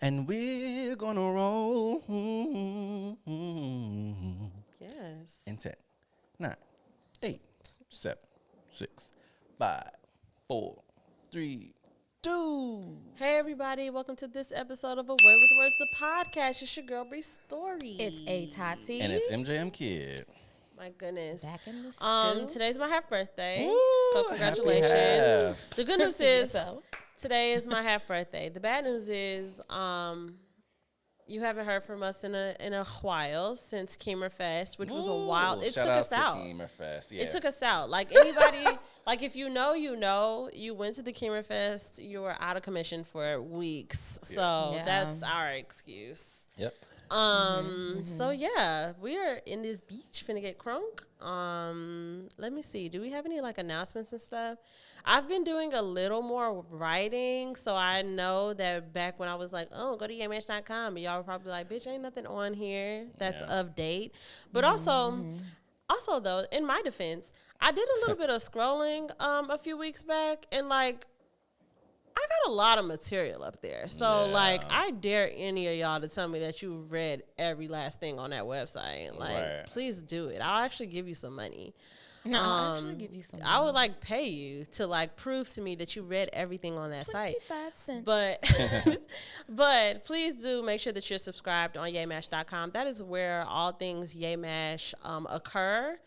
And we're gonna roll Yes. in 10, 9, 8, 7, 6, 5, 4, 3, 2. Hey everybody, welcome to this episode of Away with Words, the podcast. It's your girl Bree Story. It's A Tati. And it's MJM Kid. My goodness. Back in the stew. Today's my half birthday. Woo, So happy congratulations. half. The good news is Yourself. today is my half birthday. The bad news is you haven't heard from us in a while since Kimmerfest, which was a while. It Shout took out us to out. Kimmerfest. Yeah. It took us out. Like anybody, like if you know, you went to the Kimmerfest, you were out of commission for weeks. Yeah. So Yeah. that's our excuse. Yep. So yeah, we are in this beach finna get crunk. Let me see. Do we have any like announcements and stuff? I've been doing a little more writing, so I know that back when I was like, oh, go to yamh.com, and y'all were probably like, bitch, ain't nothing on here that's Yeah. of date. But also though, in my defense, I did a little bit of scrolling a few weeks back, and like I got a lot of material up there. So, Yeah. like, I dare any of y'all to tell me that you've read every last thing on that website. Like, Right. please do it. I'll actually give you some money. No, I'll actually give you some. I would, like, pay you to, like, prove to me that you read everything on that site. 25 cents. But but please do make sure that you're subscribed on yamash.com. That is where all things Yamash occur.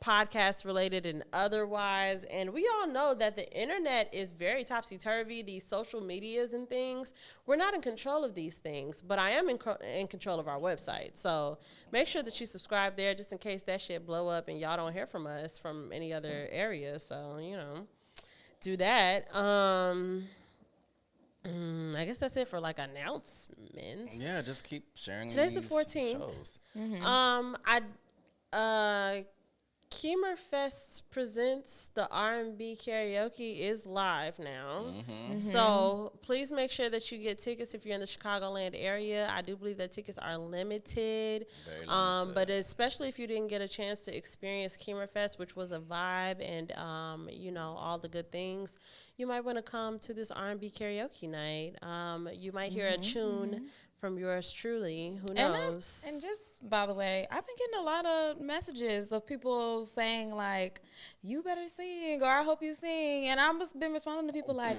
Podcasts related and otherwise. And we all know that the internet is very topsy-turvy. These social medias and things, we're not in control of these things, but I am in control of our website. So make sure that you subscribe there just in case that shit blow up and y'all don't hear from us from any other area. So, you know, do that. I guess that's it for like announcements. Yeah, just keep sharing Today's the these 14th. shows. Kimmerfest presents the R&B karaoke is live now. So please make sure that you get tickets if you're in the Chicagoland area. I do believe that tickets are limited. Very limited. But especially if you didn't get a chance to experience Kimmerfest, which was a vibe and, you know, all the good things, you might want to come to this R&B karaoke night. You might hear a tune from yours truly. Who knows? And just, by the way, I've been getting a lot of messages of people saying, like, you better sing, or I hope you sing. And I've just been responding to people like,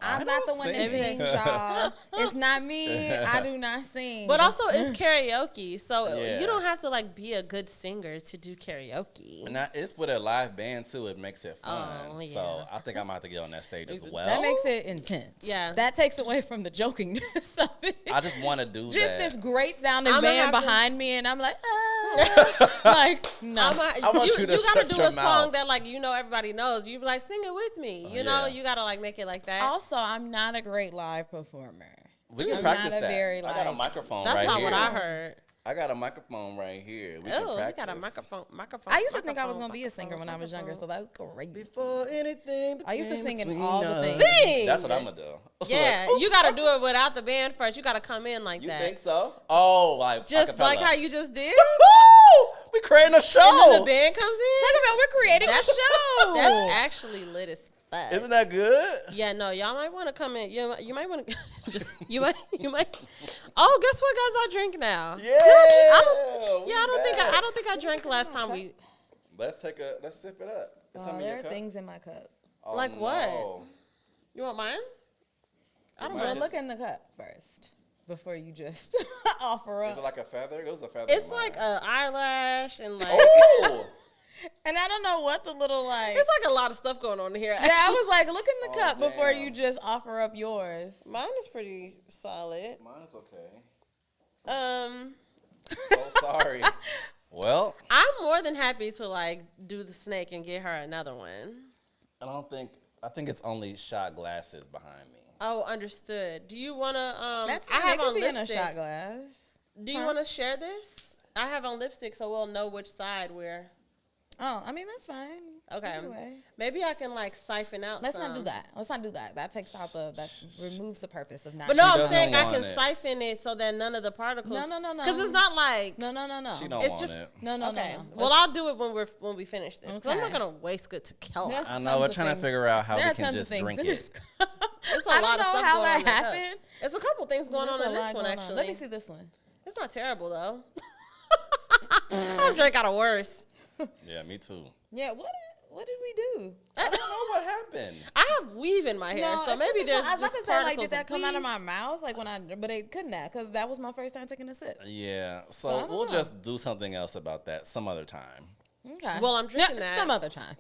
I'm not the don't one that sing. sings, y'all. It's not me. I do not sing. But also, it's karaoke, so Yeah. you don't have to like be a good singer to do karaoke. And it's with a live band too. It makes it fun. Oh, yeah. So I think I'm about to get on that stage as well. that makes it intense. Yeah. That takes away from the jokingness of it. I just want to do Just that. this great sounding I'ma band have to- behind me, and I'm like, ah. Like, no. I want you to gotta shut do your a song mouth. that like you know everybody knows. You be like sing it with me. You know, yeah. you gotta like make it like that. Also, I'm not a great live performer. We can I'm practice not a that. very, I got a like- microphone That's right not here. what I heard. I got a microphone right here. We Oh, can we practice. got a microphone. I used to think I was gonna be a singer when I was younger, so that's great. Before anything I used to became sing in between all the us. things. Sing! That's what I'm gonna do. Yeah, Like, you gotta do it without the band first. You gotta come in like you that. think so? Oh, like Just like acapella. how you just did. Woo! We creating a show. And then the band comes in. Talk about we're creating a show. That's actually lit as fuck. Isn't that good? Yeah, no, y'all might want to come in. You might want to you might. Oh, guess what, guys? I drink now. Yeah. I don't think I drank last time we. Let's sip it up. Is some in There your are cup? things in my cup. Oh, Like what? no. You want mine? I don't Mine know. just- Look in the cup first before you just offer Is up. it like a feather? It was a feather. It's in mine. like a eyelash and like Oh. And I don't know what the little like. it's like a lot of stuff going on here. Yeah, I was like, look in the Oh, cup before damn. you just offer up yours. Mine is pretty solid. Mine's okay. Um, So sorry. Well, I'm more than happy to like do the snake and get her another one. I think it's only shot glasses behind me. Oh, understood. Do you wanna? That's I fine. have It could on be in a lipstick. shot glass. Do you want to share this? I have on lipstick, so we'll know which side we're. Oh, I mean that's fine. Okay. Either way. Maybe I can like siphon out. Let's some. not do that. Let's not do that. That takes out that removes the purpose of not. But no, She I'm doesn't saying I want can it. siphon it so that none of the particles. No. Because it's not like. No. She don't It's want just- it. No. Okay. No. Well, I'll do it when we finish this. Because I'm not Okay. gonna waste good tequila. There's I know. tons We're of trying to things. figure out how There we are can tons of just things drink in it. this cup. It's a I lot don't of know stuff how going that on in that cup. happened. It's a couple things going on in this one, actually. Let me see this one. It's not terrible, though. I've drank out of worse. Yeah, me too. Yeah, what did we do? I don't know what happened. I have weave in my hair, so maybe there's I was about just to say, like, particles did that of come out of weave. my mouth? Like, but it couldn't have, because that was my first time taking a sip. Yeah, I so don't we'll know. just do something else about that some other time. Okay. Well, I'm drinking that. Some other time.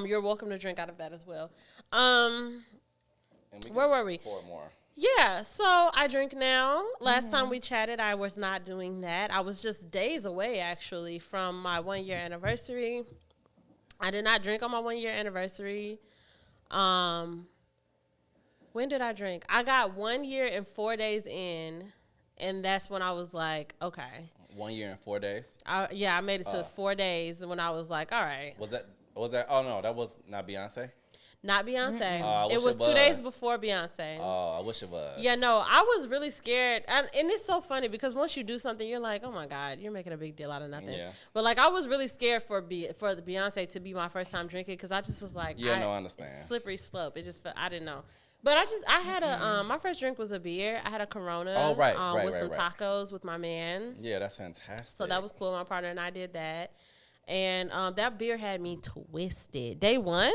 You're welcome to drink out of that as well. And we Where can were we? Pour more. Yeah, so I drink now. Last time we chatted, I was not doing that. I was just days away, actually, from my 1 year anniversary. I did not drink on my 1 year anniversary. When did I drink? I got 1 year and 4 days in, and that's when I was like, okay. 1 year and 4 days. I made it to 4 days when I was like, all right. Was that? Oh no, that was not Beyonce. Not Beyonce. I It wish was it 2 days was. before Beyonce. Oh, I wish it was. Yeah, no, I was really scared. And it's so funny because once you do something, you're like, oh, my God, you're making a big deal out of nothing. Yeah. But, like, I was really scared for the Beyonce to be my first time drinking because I just was like, Yeah, no, I understand. Slippery slope. It just felt, I didn't know. But I had my first drink was a beer. I had a Corona. Oh, right, with right, some right. tacos with my man. Yeah, that's fantastic. So that was cool. My partner and I did that. And that beer had me twisted. Day one?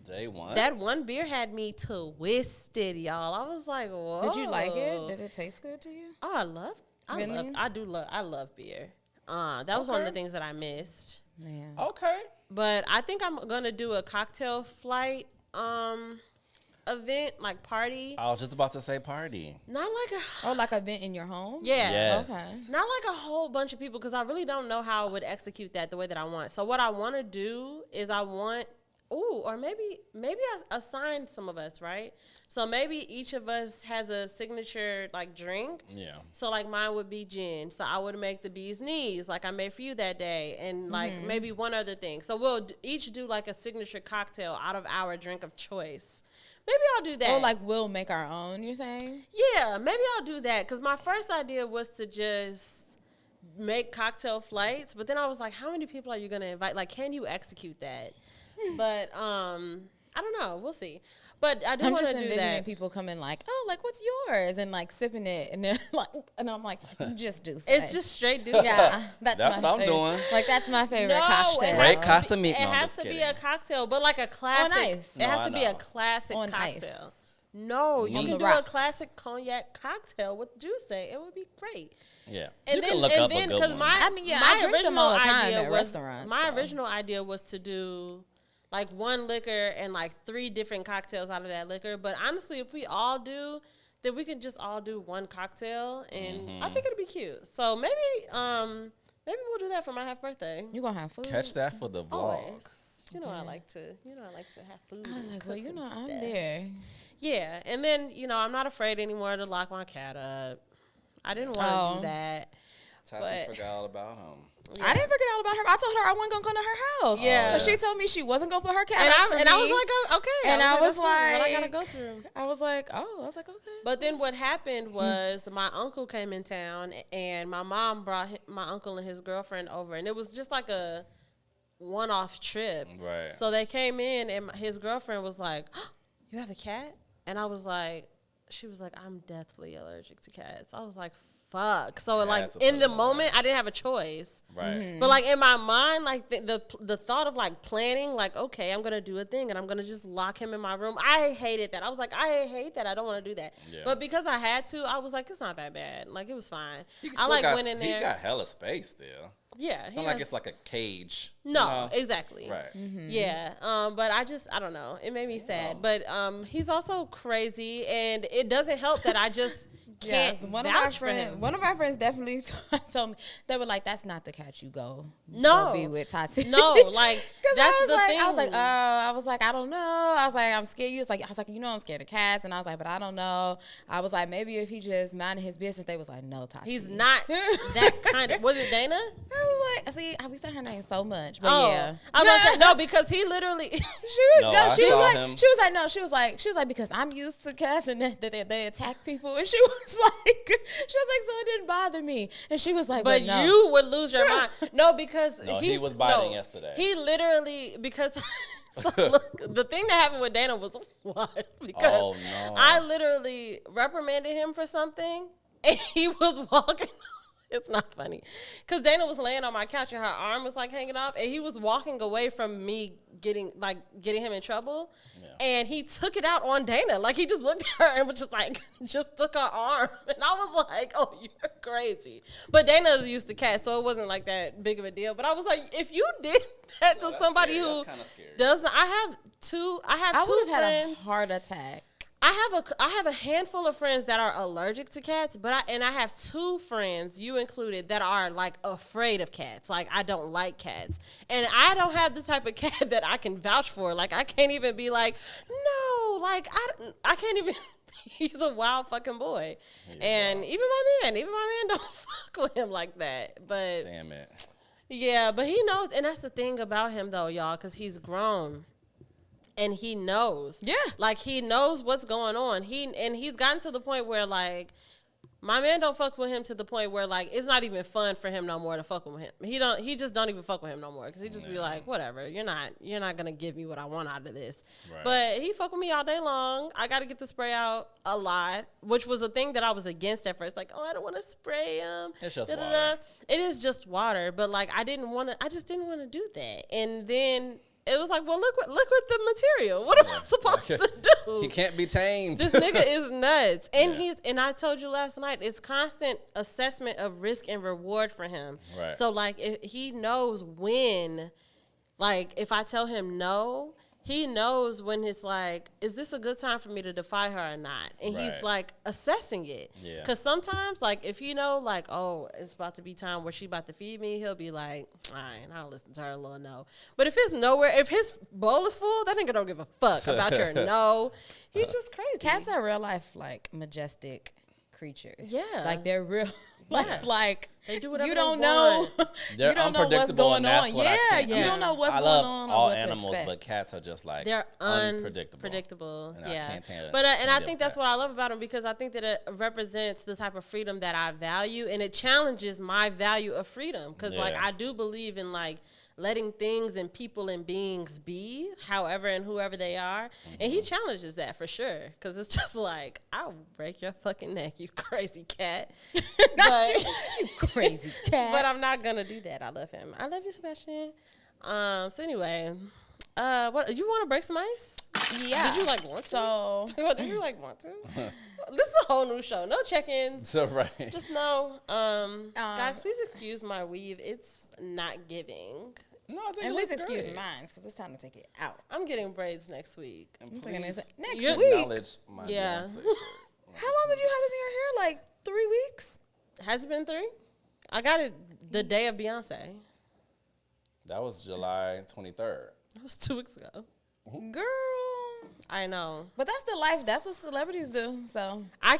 Day one. That one beer had me twisted, y'all. I was like, whoa. Did you like it? Did it taste good to you? Oh, Really? I love beer. That was one of the things that I missed. Yeah. Okay. But I think I'm gonna do a cocktail flight event, like party. I was just about to say party. Not like Oh, like a vent in your home? yeah. Yes. Okay. Not like a whole bunch of people because I really don't know how I would execute that the way that I want. So what I want to do is or maybe I assign some of us, right? So maybe each of us has a signature like drink. Yeah. So like mine would be gin. So I would make the bee's knees like I made for you that day, and like maybe one other thing. So we'll each do like a signature cocktail out of our drink of choice. Maybe I'll do that. Oh, like we'll make our own, you're saying? Yeah, maybe I'll do that because my first idea was to just make cocktail flights, but then I was like, how many people are you gonna invite? Like, can you execute that? But I don't know. We'll see. But I do I'm want just to do envisioning that. people coming like, oh, like what's yours, and like sipping it, and then like, and I'm like, you just do. It's just straight deuce. yeah, that's That's my what I'm favorite. doing. Like that's my favorite No, cocktail. Straight It Casamigos. It has to be a cocktail, but like a classic. ice. It No, has I to be a know. classic On cocktail. ice. No, you On can the do a rocks. classic cognac cocktail with juice. It would be great. Yeah. And you then, can look and up then, a good one. I mean, yeah, my I drink them original all the time idea at was restaurants, my so. original idea was to do like one liquor and like 3 different cocktails out of that liquor. But honestly, if we all do, then we can just all do one cocktail, and I think it'll be cute. So maybe we'll do that for my half birthday. You gonna have food? Catch that for the vlog. Always. I like to have food. I was and like, well, cook and I'm stuff. there. Yeah, and then I'm not afraid anymore to lock my cat up. I didn't want to Oh. do that. Tati But- forgot all about him. I didn't forget all about her. I told her I wasn't gonna come to her house. Yeah. But she told me she wasn't gonna put her cat And up for I was me. like, oh, okay. And I was that's fine. What I gotta like- go through. I was like, okay. But then what happened was my uncle came in town, and my mom brought my uncle and his girlfriend over, and it was just like a one-off trip. Right. So they came in, and his girlfriend was like, oh, "You have a cat?" And I was like, "She was like, I'm deathly allergic to cats." I was like, "Fuck!" So like That's a in the bummer. moment, I didn't have a choice. Right. But like in my mind, like the thought of like planning, like okay, I'm gonna do a thing and I'm gonna just lock him in my room. I hated that. I was like, I hate that. I don't want to do that. Yeah. But because I had to, I was like, it's not that bad. Like it was fine. He I still like got, went in there. He got hella space still. Yeah, Not like it's like a cage. no, you know? exactly. Right. Yeah, but I don't know. It made me sad. But he's also crazy, and it doesn't help that I just can't Yes, one of our vouch for friends. him. One of our friends definitely told me they were like, "That's not the cat you go No. be with, Tati." No, like Because that's I was the like, thing. I was like, I don't know. I was like, I'm scared. I was like, I'm scared of cats, and I was like, but I don't know. I was like, maybe if he just minded his business. They was like, no, Tati. He's not that kind of. Was it Dana? I was like, see, we said her name so much, but Oh, yeah. I was gonna say no because he literally. She No, was, I she was saw like, him. she was like, no, she was like, because I'm used to cats and that they attack people, and she was like, so it didn't bother me, and she was like, But no. you would lose your mind. No, because No, he was biting yesterday. He literally because So look, the thing that happened with Dana was wild because I literally reprimanded him for something, and he was walking. It's not funny because Dana was laying on my couch and her arm was like hanging off, and he was walking away from me getting him in trouble, and he took it out on Dana. Like he just looked at her and was just like, just took her arm, and I was like, "Oh, you're crazy." But Dana is used to cats, so it wasn't like that big of a deal. But I was like, if you did that to somebody who does not, I have two friends. Had a heart attack. I have a handful of friends that are allergic to cats, but I have two friends, you included, that are like afraid of cats. Like I don't like cats, and I don't have the type of cat that I can vouch for. Like I can't even be like, no, like I can't even. He's a wild fucking boy, and even my man don't fuck with him like that. But damn it, yeah, but he knows, and that's the thing about him though, y'all, because he's grown. And he knows. Yeah. Like, he knows what's going on. He's gotten to the point where, like, my man don't fuck with him to the point where, like, it's not even fun for him no more to fuck with him. He just don't even fuck with him no more. Because he just be like, whatever. You're not going to give me what I want out of this. Right. But he fuck with me all day long. I got to get the spray out a lot, which was a thing that I was against at first. Like, oh, I don't want to spray him. It's just water. It is just water. But, like, I just didn't want to do that. And then it was like, well, look what the material. What am I supposed to do? He can't be tamed. This nigga is nuts. And and I told you last night, it's constant assessment of risk and reward for him. Right. So like if he knows when, like if I tell him no, he knows when it's like, is this a good time for me to defy her or not? And he's like assessing it. Yeah. Because sometimes, like, if you know, like, oh, it's about to be time where she about to feed me, he'll be like, all right, I'll listen to her little no. But if his bowl is full, that nigga don't give a fuck about your no. He's just crazy. Cats are real life, like, majestic creatures. Yeah. Like, they're real. Like they do whatever you don't they know. They're you don't know what's going on. Yeah, you don't know what's going on. I love all animals, but cats are just like they're unpredictable. And I can't but and I think that's what I love about them, because I think that it represents the type of freedom that I value, and it challenges my value of freedom. Because like I do believe in like letting things and people and beings be however and whoever they are. And he challenges that for sure. Because it's just like, I'll break your fucking neck, you crazy cat. But, you crazy cat. But I'm not going to do that. I love him. I love you, Sebastian. So anyway, what you want to break some ice? Yeah. Did you like want to? So did you like want to? This is a whole new show. No check-ins. So right. Just no. Guys, please excuse my weave. It's not giving. No, I think and please excuse mine because it's time to take it out. I'm getting braids next week. Next week. Acknowledge my Beyonce shirt. How long did you have this in your hair? Like 3 weeks? Has it been 3? I got it the day of Beyonce. That was July 23rd. That was 2 weeks ago. Girl. I know. But that's the life. That's what celebrities do. So I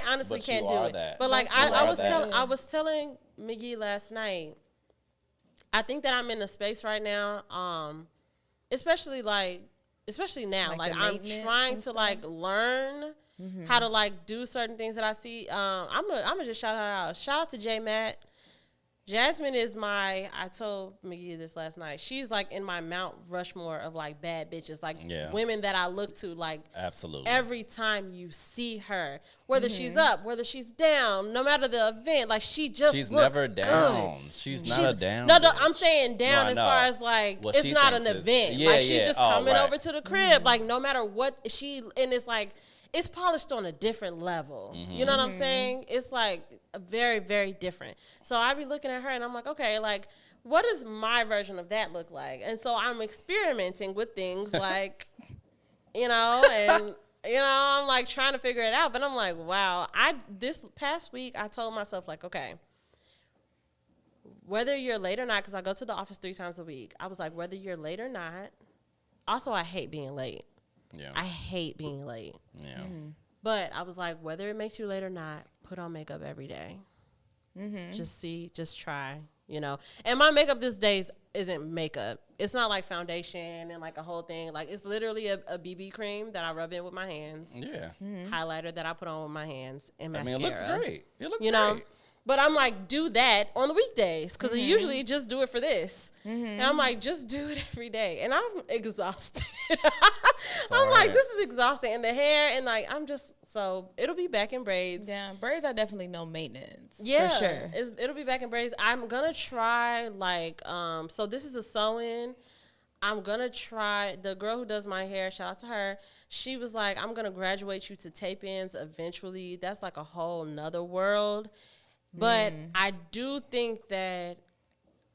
honestly can't do it. That. But like I was telling McGee last night, I think that I'm in a space right now, especially now. Like I'm trying to like learn how to like do certain things that I see. I'm gonna just shout her out. Shout out to J Matt. Jasmine is I told McGee this last night. She's like in my Mount Rushmore of like bad bitches, like women that I look to, like absolutely every time you see her, whether she's up, whether she's down, no matter the event, like she's looks never down. Good. She's not a down. No, I'm saying down as far as like it's not an event. Like she's just coming over to the crib, like no matter what and it's like it's polished on a different level. You know what I'm saying? It's like very, very different. So I be looking at her and I'm like, okay, like, what does my version of that look like? And so I'm experimenting with things like, and, I'm like trying to figure it out. But I'm like, wow, this past week I told myself like, okay, whether you're late or not, because I go to the office 3 times a week. I was like, whether you're late or not. Also, I hate being late. Yeah. I hate being late. Yeah. But I was like, whether it makes you late or not, put on makeup every day. Just try, And my makeup these days isn't makeup. It's not like foundation and like a whole thing. Like it's literally a BB cream that I rub in with my hands. Yeah. Highlighter that I put on with my hands and mascara. It looks great. It looks great. But I'm like, do that on the weekdays because usually just do it for this. And I'm like, just do it every day. And I'm exhausted. I'm like, this is exhausting. And the hair and like, so it'll be back in braids. Yeah, braids are definitely no maintenance. Yeah, for sure. It'll be back in braids. I'm going to try like, so this is a sew-in. I'm going to try, the girl who does my hair, shout out to her, she was like, I'm going to graduate you to tape ins eventually. That's like a whole nother world. But I do think that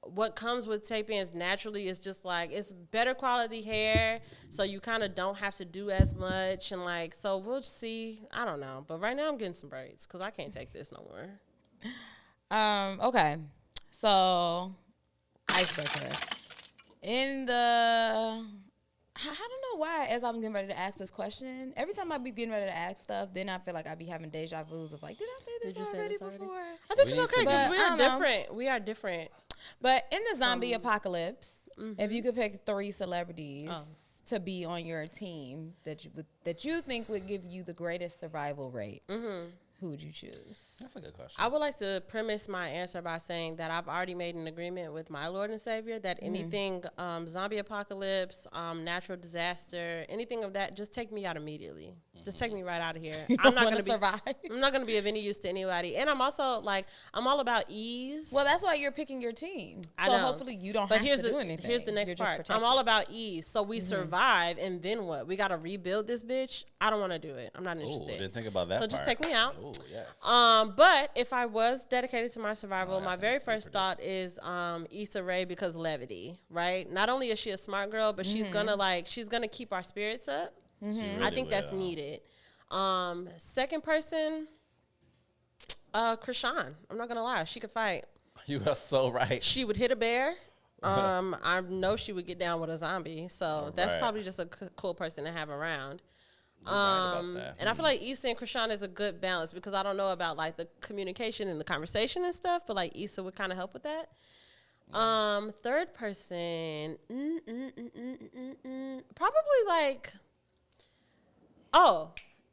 what comes with tape ins naturally is just like, it's better quality hair. So you kind of don't have to do as much. And like, so we'll see. I don't know. But right now I'm getting some braids because I can't take this no more. Okay. So, icebreaker. I don't know why, as I'm getting ready to ask this question, every time I be getting ready to ask stuff, then I feel like I be having deja vus of like, did I say this already before? I think it's okay because But we I are don't know. different. We are different. But in the zombie apocalypse, if you could pick 3 celebrities to be on your team that you think would give you the greatest survival rate, who would you choose? That's a good question. I would like to premise my answer by saying that I've already made an agreement with my Lord and Savior that anything zombie apocalypse, natural disaster, anything of that, just take me out immediately. Just take me right out of here. I'm not going to survive. I'm not going to be of any use to anybody. And I'm also like, I'm all about ease. Well, that's why you're picking your team. I So know. hopefully you don't But have here's to do anything. Here's the next You're just part. I'm protected. all about ease. So we survive, and then what? We got to rebuild this bitch. I don't want to do it. I'm not Ooh, interested. didn't think about that So just part. take me out. Ooh, yes. But if I was dedicated to my survival, Oh, my I very think we first thought is Issa Rae because levity, right? Not only is she a smart girl, but she's gonna keep our spirits up. She I really think that's will. needed. Second person, Krishan. I'm not gonna lie, she could fight. You are so right. She would hit a bear. I know she would get down with a zombie, so that's Right. probably just a cool person to have around. You're right about that. And I feel like Issa and Krishan is a good balance because I don't know about like the communication and the conversation and stuff, but like Issa would kind of help with that. Third person, probably like,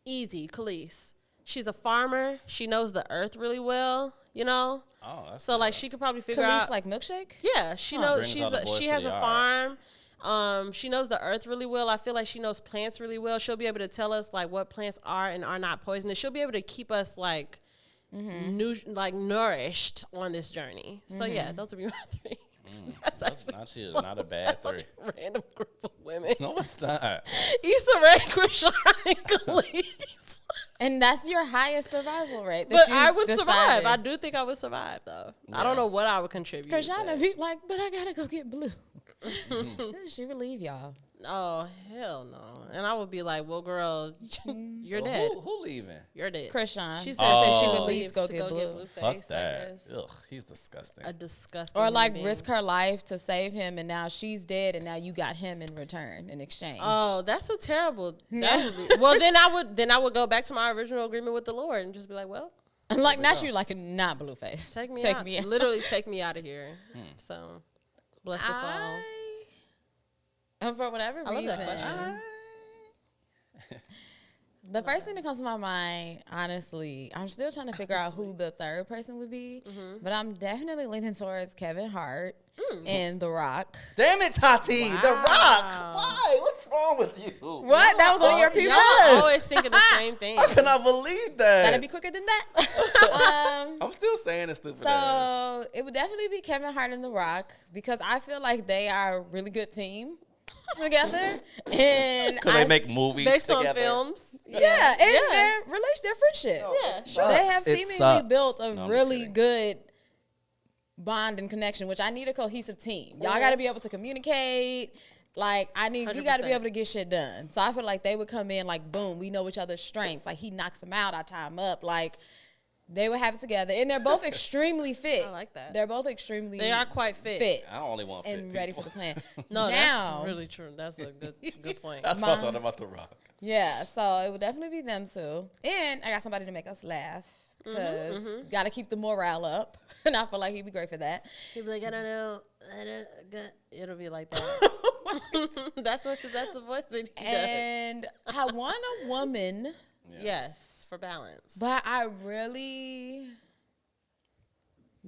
easy, Khalees. She's a farmer. She knows the earth really well, you know? Oh, that's So like she could probably figure Khalees out like milkshake? yeah, she knows Brings all the boys she to has the a yard. farm. She knows the earth really well. I feel like she knows plants really well. She'll be able to tell us like what plants are and are not poisonous. She'll be able to keep us like nourished on this journey. So yeah, those would be my 3. That's actually not a bad 3. a random group of women. No, it's not. Issa Rae, Krishan, and Khalees. And that's your highest survival rate. But I would survive. I do think I would survive though. I don't Yeah. know what I would contribute. Krishana but- be like, but I gotta go get blue. She would leave y'all. Oh hell no! And I would be like, "Well, girl, you're Well, dead. Who leaving? You're dead." Krishan. She said she would would leave to go get blue. Blueface. Fuck I that. guess. Ugh, he's disgusting. A disgusting. Or human like being. risk her life to save him, and now she's dead, and now you got him in return in exchange. Oh, that's a terrible. That would be, well, then I would go back to my original agreement with the Lord and just be like, "Well, And like not you, like not Blueface. take me Take out. me out. Literally, take me out of here." So, bless us all. And for whatever I love reason, that question. the first thing that comes to my mind, honestly, I'm still trying to figure out who the third person would be, but I'm definitely leaning towards Kevin Hart and The Rock. Damn it, Tati. The Rock. Why? What's wrong with you? What? That was one of your people? Yes. I'm always thinking the same thing. I cannot believe that. Gotta be quicker than that. I'm still saying it's stupid ass. So it would definitely be Kevin Hart and The Rock because I feel like they are a really good team together, and Because they make movies Based together. on films. yeah, and their friendship. Yeah, Sucks. They have It seemingly sucks. built a No, I'm just really kidding. good bond and connection, which I need a cohesive team. Y'all got to be able to communicate. Like you got to be 100%. able to get shit done. So I feel like they would come in like, boom, we know each other's strengths. Like he knocks them out, I tie him up. Like they would have it together, and they're both extremely fit. I like that. They're both extremely. They are quite fit. I only want fit and ready people. for the plan. No, now, that's really true. That's a good point. That's what I thought about The Rock. yeah. So it would definitely be them two, and I got somebody to make us laugh because got to keep the morale up, and I feel like he'd be great for that. He'd be like, I don't know. It'll be like that. that's the voice that he does. And I want a woman, Yes, for balance. but I really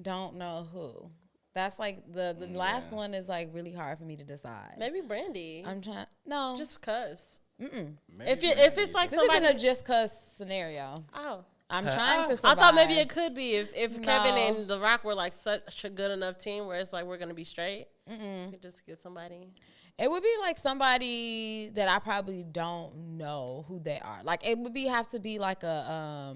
don't know who. That's like the last one is like really hard for me to decide. Maybe Brandy. I'm trying. No, Just cause. If If it's like this somebody. isn't a just cause scenario. Oh. I'm trying to I survive. thought maybe it could be if No. Kevin and The Rock were like such a good enough team where it's like we're gonna be straight. You could just get somebody. It would be like somebody that I probably don't know who they are. Like it would have to be like a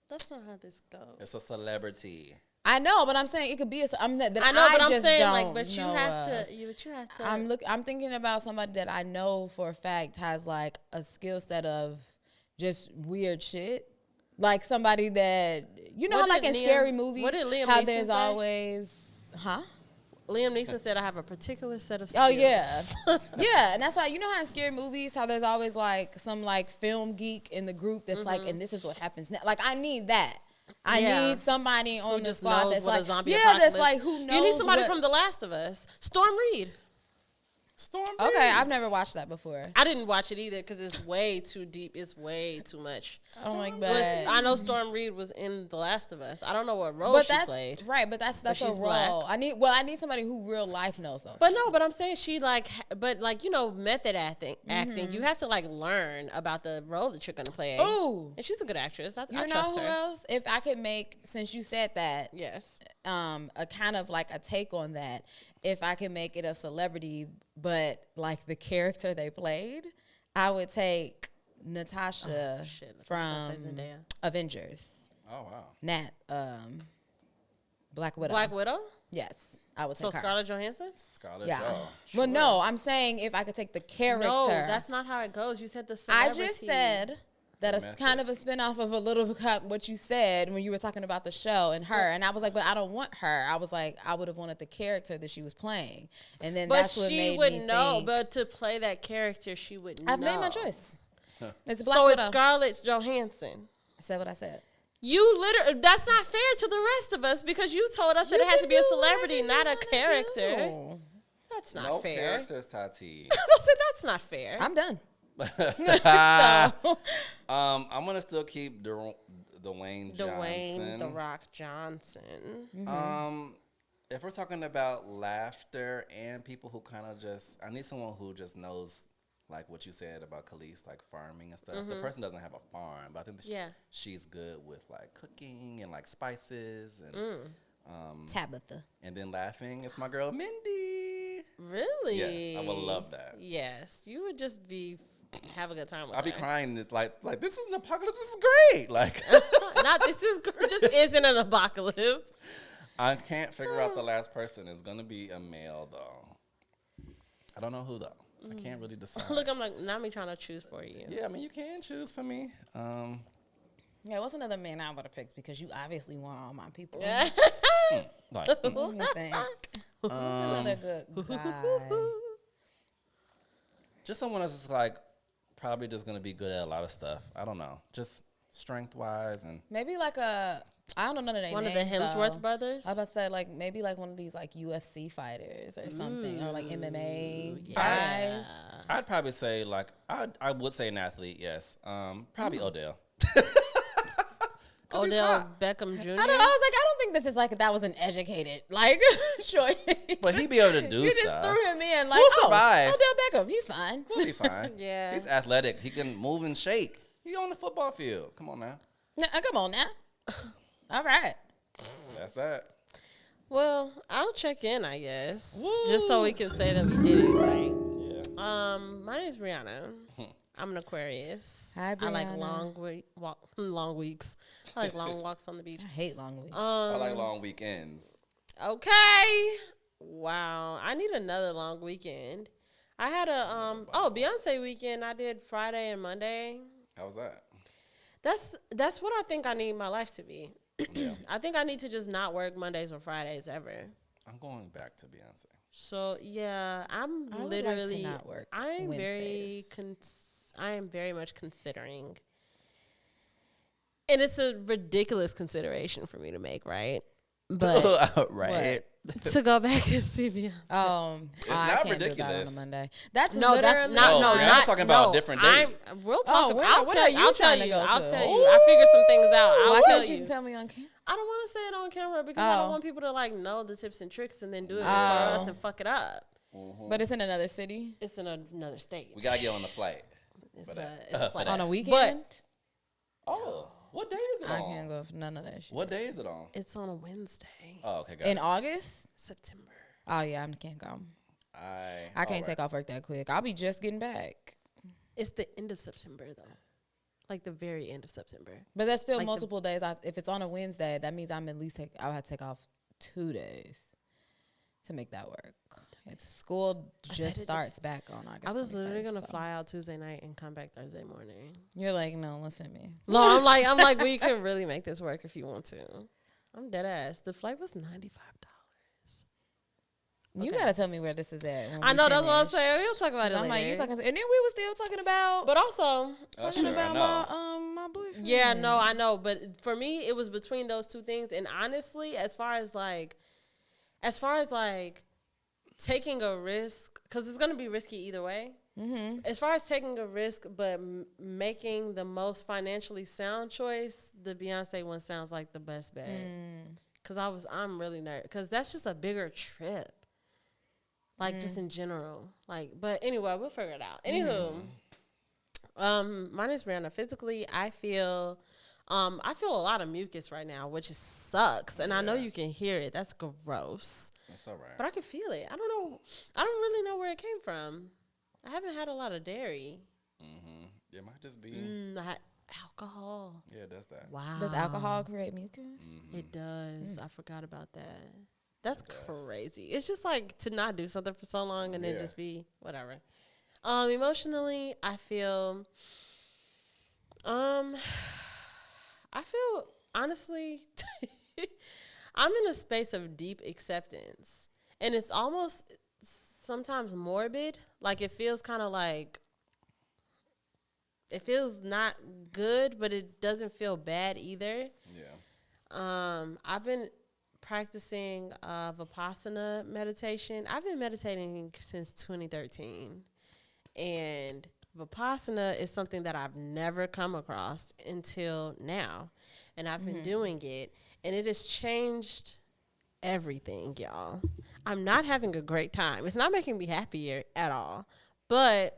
That's not how this goes. it's a celebrity. I know, but I'm saying it could be a. I know, but I'm just saying don't like, but you know have of. to. I'm thinking about somebody that I know for a fact has like a skill set of just weird shit. Like somebody that how What like did in Liam- scary movies, what did Liam how Neeson there's say? always, Liam Neeson said I have a particular set of skills. Oh yeah, yeah, and that's why how in scary movies how there's always like some like film geek in the group that's like, and this is what happens now. Like I need that. I need somebody on the just squad knows that's what a like, zombie that's apocalypse. like who knows. You need somebody what- from The Last of Us. Storm Reed. Storm. Okay, I've never watched that before. I didn't watch it either because it's way too deep. It's way too much. Oh my god. Listen, I know Storm Reed was in The Last of Us. I don't know what role But she that's played. right. But that's a she's role. black. I need somebody who real life knows those. But I'm saying she like, method acting. You have to like learn about the role that you're gonna play. Ooh. And she's a good actress. I You know trust who her. else? If I could make, since you said that, Yes. a kind of like a take on that. If I could make it a celebrity, but like the character they played, I would take Natasha shit. I from was gonna say Zendaya. Avengers. Oh wow. Black Widow. Black Widow. Yes, I would So take her. Scarlett Johansson. Scarlett. Yeah. Johansson. Well, no, I'm saying if I could take the character. No, that's not how it goes. You said the I celebrity. just said that it's kind of a spinoff of a little bit what you said when you were talking about the show and her. And I was like, but I don't want her. I was like, I would have wanted the character that she was playing. And then But that's what she made would me know. think, But to play that character, she would know. I've made my choice. It's Black So Widow. it's Scarlett Johansson. I said what I said. You literally, that's not fair to the rest of us because you told us that it had to be a celebrity, not a character. Do. That's not No fair. characters, Tati. I said that's not fair. I'm done. I'm gonna still keep Dwayne Johnson. Dwayne The Rock Johnson. If we're talking about laughter and people who kind of I need someone who just knows, like what you said about Khalees, like farming and stuff. The person doesn't have a farm, but I think that she's good with like cooking and like spices and Tabitha. and then laughing. It's my girl Mindy. Really? Yes, I would love that. Yes, you would just have a good time with I'll be her. crying. It's like this is an apocalypse. This is great. Like Not this isn't an apocalypse. I can't figure out the last person. It's gonna be a male though. I don't know who though. I can't really decide. Look, I'm like, not me trying to choose for you. Yeah, I mean you can choose for me. Yeah, what's another man I would have picked because you obviously want all my people. Like, Let me think. Who's another good guy? just someone that's just like probably just gonna be good at a lot of stuff. I don't know, just strength wise and Maybe like I don't know none of their One names, of the Hemsworth though. brothers. I was about to say like maybe like one of these like UFC fighters or something or like MMA yeah. guys. I'd probably say like I would say an athlete. Yes, probably Odell. Odell Beckham Jr. I was like, I don't think this is like that was an educated like choice. But he'd be able to do You stuff. just threw him in like, We'll survive. Odell Beckham, he's fine. He'll be fine. Yeah. He's athletic. He can move and shake. He on the football field. Come on now. Come on now. All right. That's that. Well, I'll check in, I guess, just so we can say that we did it right. Yeah. My name's Brianna. I'm an Aquarius. Hi, I like Brianna. long weeks. I like long walks on the beach. I hate long weeks. I like long weekends. Okay. Wow. I need another long weekend. I had a Beyonce weekend. I did Friday and Monday. How was that? That's what I think I need my life to be. Yeah. I think I need to just not work Mondays or Fridays ever. I'm going back to Beyonce. So yeah, I'm I would literally. like to not work I am Wednesdays. I am very much considering, and it's a ridiculous consideration for me to make, right? But right. to go back and see Beyonce. It's I not can't ridiculous. Do that on a Monday. That's No, that's literally- not. No, No, Brianna's not talking about a no, different date. We'll talk. where- I'll what tell are you. you I'll tell trying to you. go I'll to? tell you. I figure some things out. Why I'll tell can't you you. tell me on camera? I don't want to say it on camera because I don't want people to like know the tips and tricks and then do it for us and fuck it up. Mm-hmm. But it's in another city. It's in another state. We gotta get on the flight. It's a flight on a weekend. What day is it on? I can't go for none of that shit. What day is it on? It's on a Wednesday. Oh, okay. Got in it. August, September. Oh yeah, I can't go. I can't take off work that quick. I'll be just getting back. It's the end of September though. Like the very end of September. But that's still like multiple days. If it's on a Wednesday, that means I'll have to take off 2 days to make that work. It's school just starts back on August. I was literally gonna fly out Tuesday night and come back Thursday morning. You're like, no, listen to me. No, I'm like, well, you can really make this work if you want to. I'm dead ass. The flight was $95. You gotta tell me where this is at. I know that's what I'm saying. We'll talk about it later. I'm like, you talking, and then we were still talking about, but also talking about my boyfriend. Yeah, no, I know, but for me, it was between those two things. And honestly, as far as taking a risk, because it's gonna be risky either way. Mm-hmm. As far as taking a risk, but making the most financially sound choice, the Beyonce one sounds like the best bet. Because I'm really nervous, because that's just a bigger trip. Like, just in general. Like, but anyway, we'll figure it out. Anywho, my name's Brianna. Physically, I feel a lot of mucus right now, which sucks. And I know you can hear it. That's gross. That's all right. But I can feel it. I don't know. I don't really know where it came from. I haven't had a lot of dairy. It might just be alcohol. Yeah, it does that. Wow. Does alcohol create mucus? It does. I forgot about that. That's crazy. It's just like to not do something for so long and then just be whatever. Emotionally, I feel honestly I'm in a space of deep acceptance. And it's almost sometimes morbid. Like it feels kind of like it feels not good, but it doesn't feel bad either. Yeah. I've been practicing Vipassana meditation. I've been meditating since 2013. And Vipassana is something that I've never come across until now. And I've been doing it. And it has changed everything, y'all. I'm not having a great time. It's not making me happier at all. But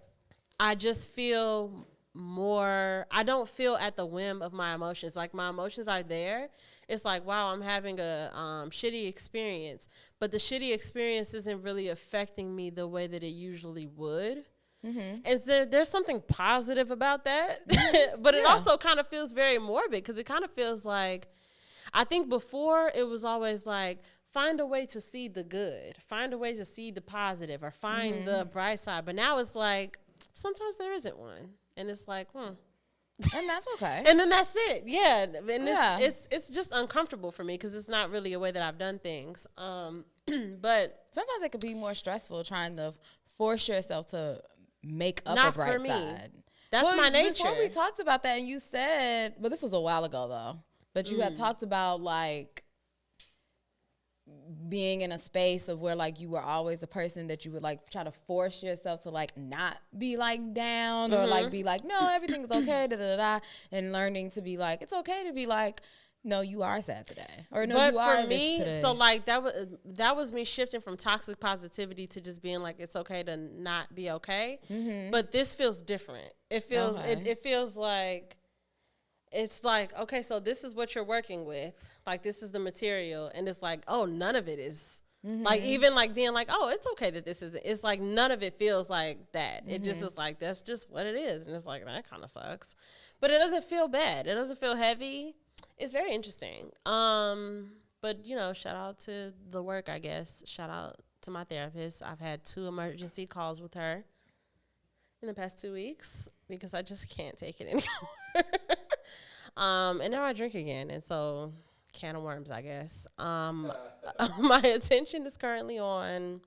I just feel I don't feel at the whim of my emotions. Like my emotions are there. It's like, wow, I'm having a shitty experience. But the shitty experience isn't really affecting me the way that it usually would. And there's something positive about that. But it also kind of feels very morbid because it kind of feels like, I think before it was always like, find a way to see the good, find a way to see the positive, or find the bright side. But now it's like, sometimes there isn't one. And it's like, And that's okay. And then that's it. Yeah. And it's just uncomfortable for me because it's not really a way that I've done things. But sometimes it could be more stressful trying to force yourself to make up a bright side. That's my nature. Before we talked about that and you said, but this was a while ago though, but you had talked about like being in a space of where like you were always a person that you would like try to force yourself to like not be like down or like be like, no, everything's okay, and learning to be like, it's okay to be like, no, you are sad today, or no, but you are for me, this today. So like that was me shifting from toxic positivity to just being like, it's okay to not be okay. But this feels different. It feels it feels like, it's like, okay, so this is what you're working with. Like, this is the material. And it's like, oh, none of it is. Like, even like being like, oh, it's okay that this is, it's like, none of it feels like that. It just is like, that's just what it is. And it's like, that kind of sucks. But it doesn't feel bad. It doesn't feel heavy. It's very interesting. But, you know, shout out to the work, I guess. Shout out to my therapist. I've had 2 emergency calls with her in the past 2 weeks because I just can't take it anymore. And now I drink again, and so can of worms, I guess. My attention is currently on,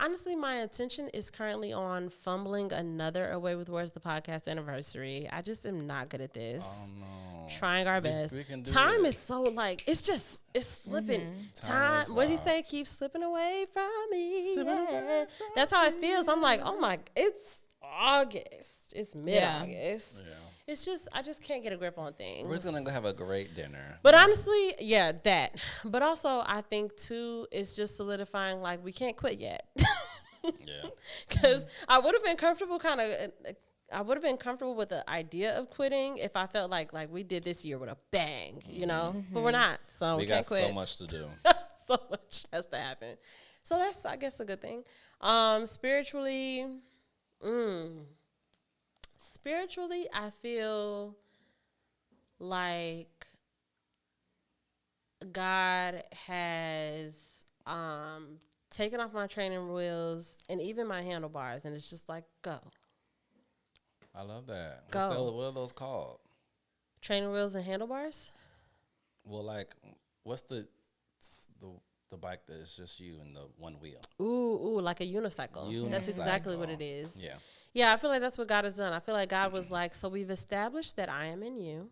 honestly, my attention is currently on fumbling another Away with Words, the podcast anniversary. I just am not good at this. Oh, no. Trying our best. Time is so like, it's slipping. Time, what did he say? Keep slipping away from me. Yeah. That's how it feels. I'm like, oh my, it's August. It's mid-August. Yeah. It's just, I just can't get a grip on things. We're just going to go have a great dinner. But honestly, yeah, that. But also, I think, too, it's just solidifying, like, we can't quit yet. Yeah. Because I would have been comfortable with the idea of quitting if I felt like we did this year with a bang, you know? But we're not, so we can't quit. We got so much to do. So much has to happen. So that's, I guess, a good thing. Spiritually, I feel like God has taken off my training wheels and even my handlebars, and it's just like, go. I love that. Go. What are those called? Training wheels and handlebars? Well, like, what's the bike that's just you and the one wheel? Ooh, like a unicycle. That's exactly what it is. Yeah. Yeah, I feel like that's what God has done. I feel like God was like, so we've established that I am in you.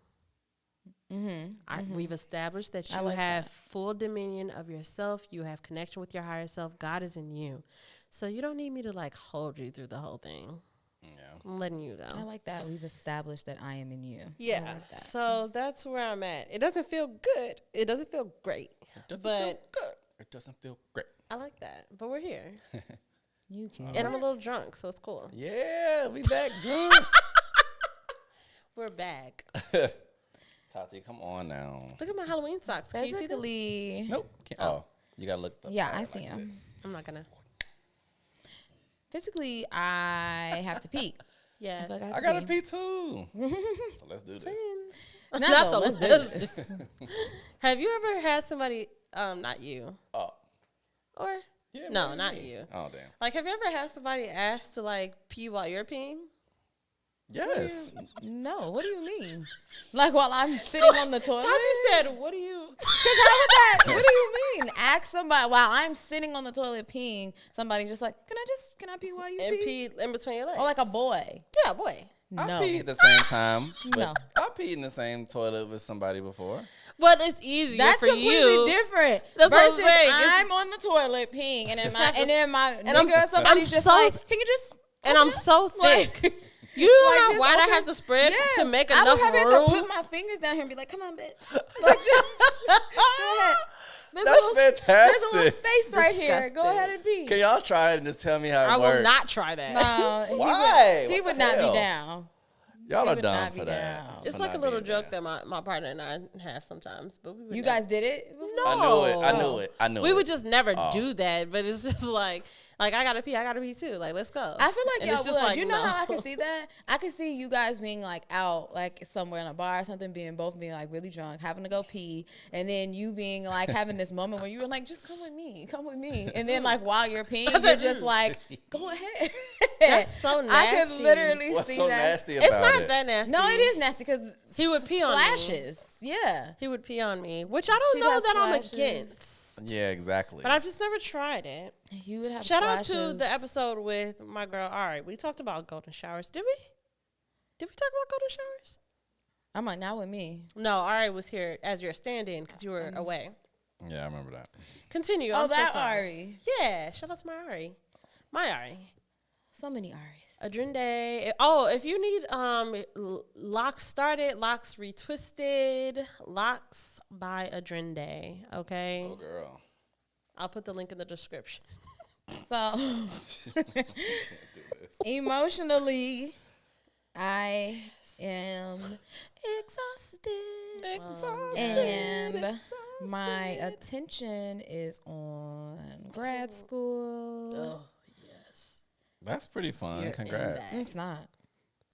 We've established that you have full dominion of yourself. You have connection with your higher self. God is in you. So you don't need me to, like, hold you through the whole thing. Yeah. I'm letting you go. I like that. We've established that I am in you. Yeah. I like that. So that's where I'm at. It doesn't feel good. It doesn't feel great. It doesn't but feel good. It doesn't feel great. I like that. But we're here. You can. And I'm a little drunk, so it's cool. Yeah, we back drunk. We're back. Tati, come on now. Look at my Halloween socks. Can you see them? Basically, Nope. Oh, you got to look. yeah, I see them. I'm not going to. Physically, I have to pee. Yes. I got to pee too. So let's do this. That's let's do this. Have you ever had somebody, not you, Oh. or Yeah, no, maybe not me. you. Oh, damn. Like, have you ever had somebody ask to, like, pee while you're peeing? Yes. No, what do you mean? Like while I'm sitting on the toilet? Tati said, what do you? What do you mean? Ask somebody while I'm sitting on the toilet peeing. Somebody just like, can I pee while you And pee? pee in between your legs. Or like a boy? Yeah, boy. I No. peed at the same time. But No. I peed in the same toilet with somebody before. But it's easier That's for completely you. different. That's what I'm Versus saying. I'm on the toilet peeing, and then my and I'm- nigga, somebody's I'm just so- like, can you just? And I'm so thick. Like, You know like, how just wide I open- have to spread to make I enough would have had room? to put my fingers down here and be like, come on, bitch. Like, just, go ahead. There's That's a little, fantastic. There's a little space right here. Go Disgusting. ahead and pee. Can y'all try it and just tell me how it I works? will not try that. No, Why? He What would the not hell? be down. Y'all He are would dumb not for be that. down. It's For like a not little being joke there. that my partner and I have sometimes, but we would You never. guys did it? No, I knew it. I knew it. We would just never Oh. do that, but it's just like I gotta pee too. Like, let's go. I feel like And y'all it's just would. like, You know no. how I can see that? I can see you guys being like out, like somewhere in a bar or something, being like really drunk, having to go pee, and then you being like having this moment where you were like, just come with me, and then like while you're peeing, you're just like, go ahead. That's so nasty. I could literally What's see so that. nasty about It's not it? that nasty. No, it is nasty because He would pee on me. splashes. Yeah. He would pee on me, which I don't She know got that I'm splashes. against. Yeah, exactly. But I've just never tried it. You would have Shout out to splashes. the episode with my girl Ari. We talked about golden showers. Did we? Did we talk about golden showers? I'm like, not with me. No, Ari was here as your stand-in because you were away. Yeah, I remember that. Continue. Oh, I'm that so sorry. Ari. Yeah, shout out to my Ari. My Ari. So many Aris. Adrende. Oh, if you need locks started, locks retwisted, locks by Adrende. Okay, Oh, girl. I'll put the link in the description. So Do this. emotionally, I am exhausted. And my attention is on grad school. Oh yes, That's pretty fun. You're Congrats. in It's not.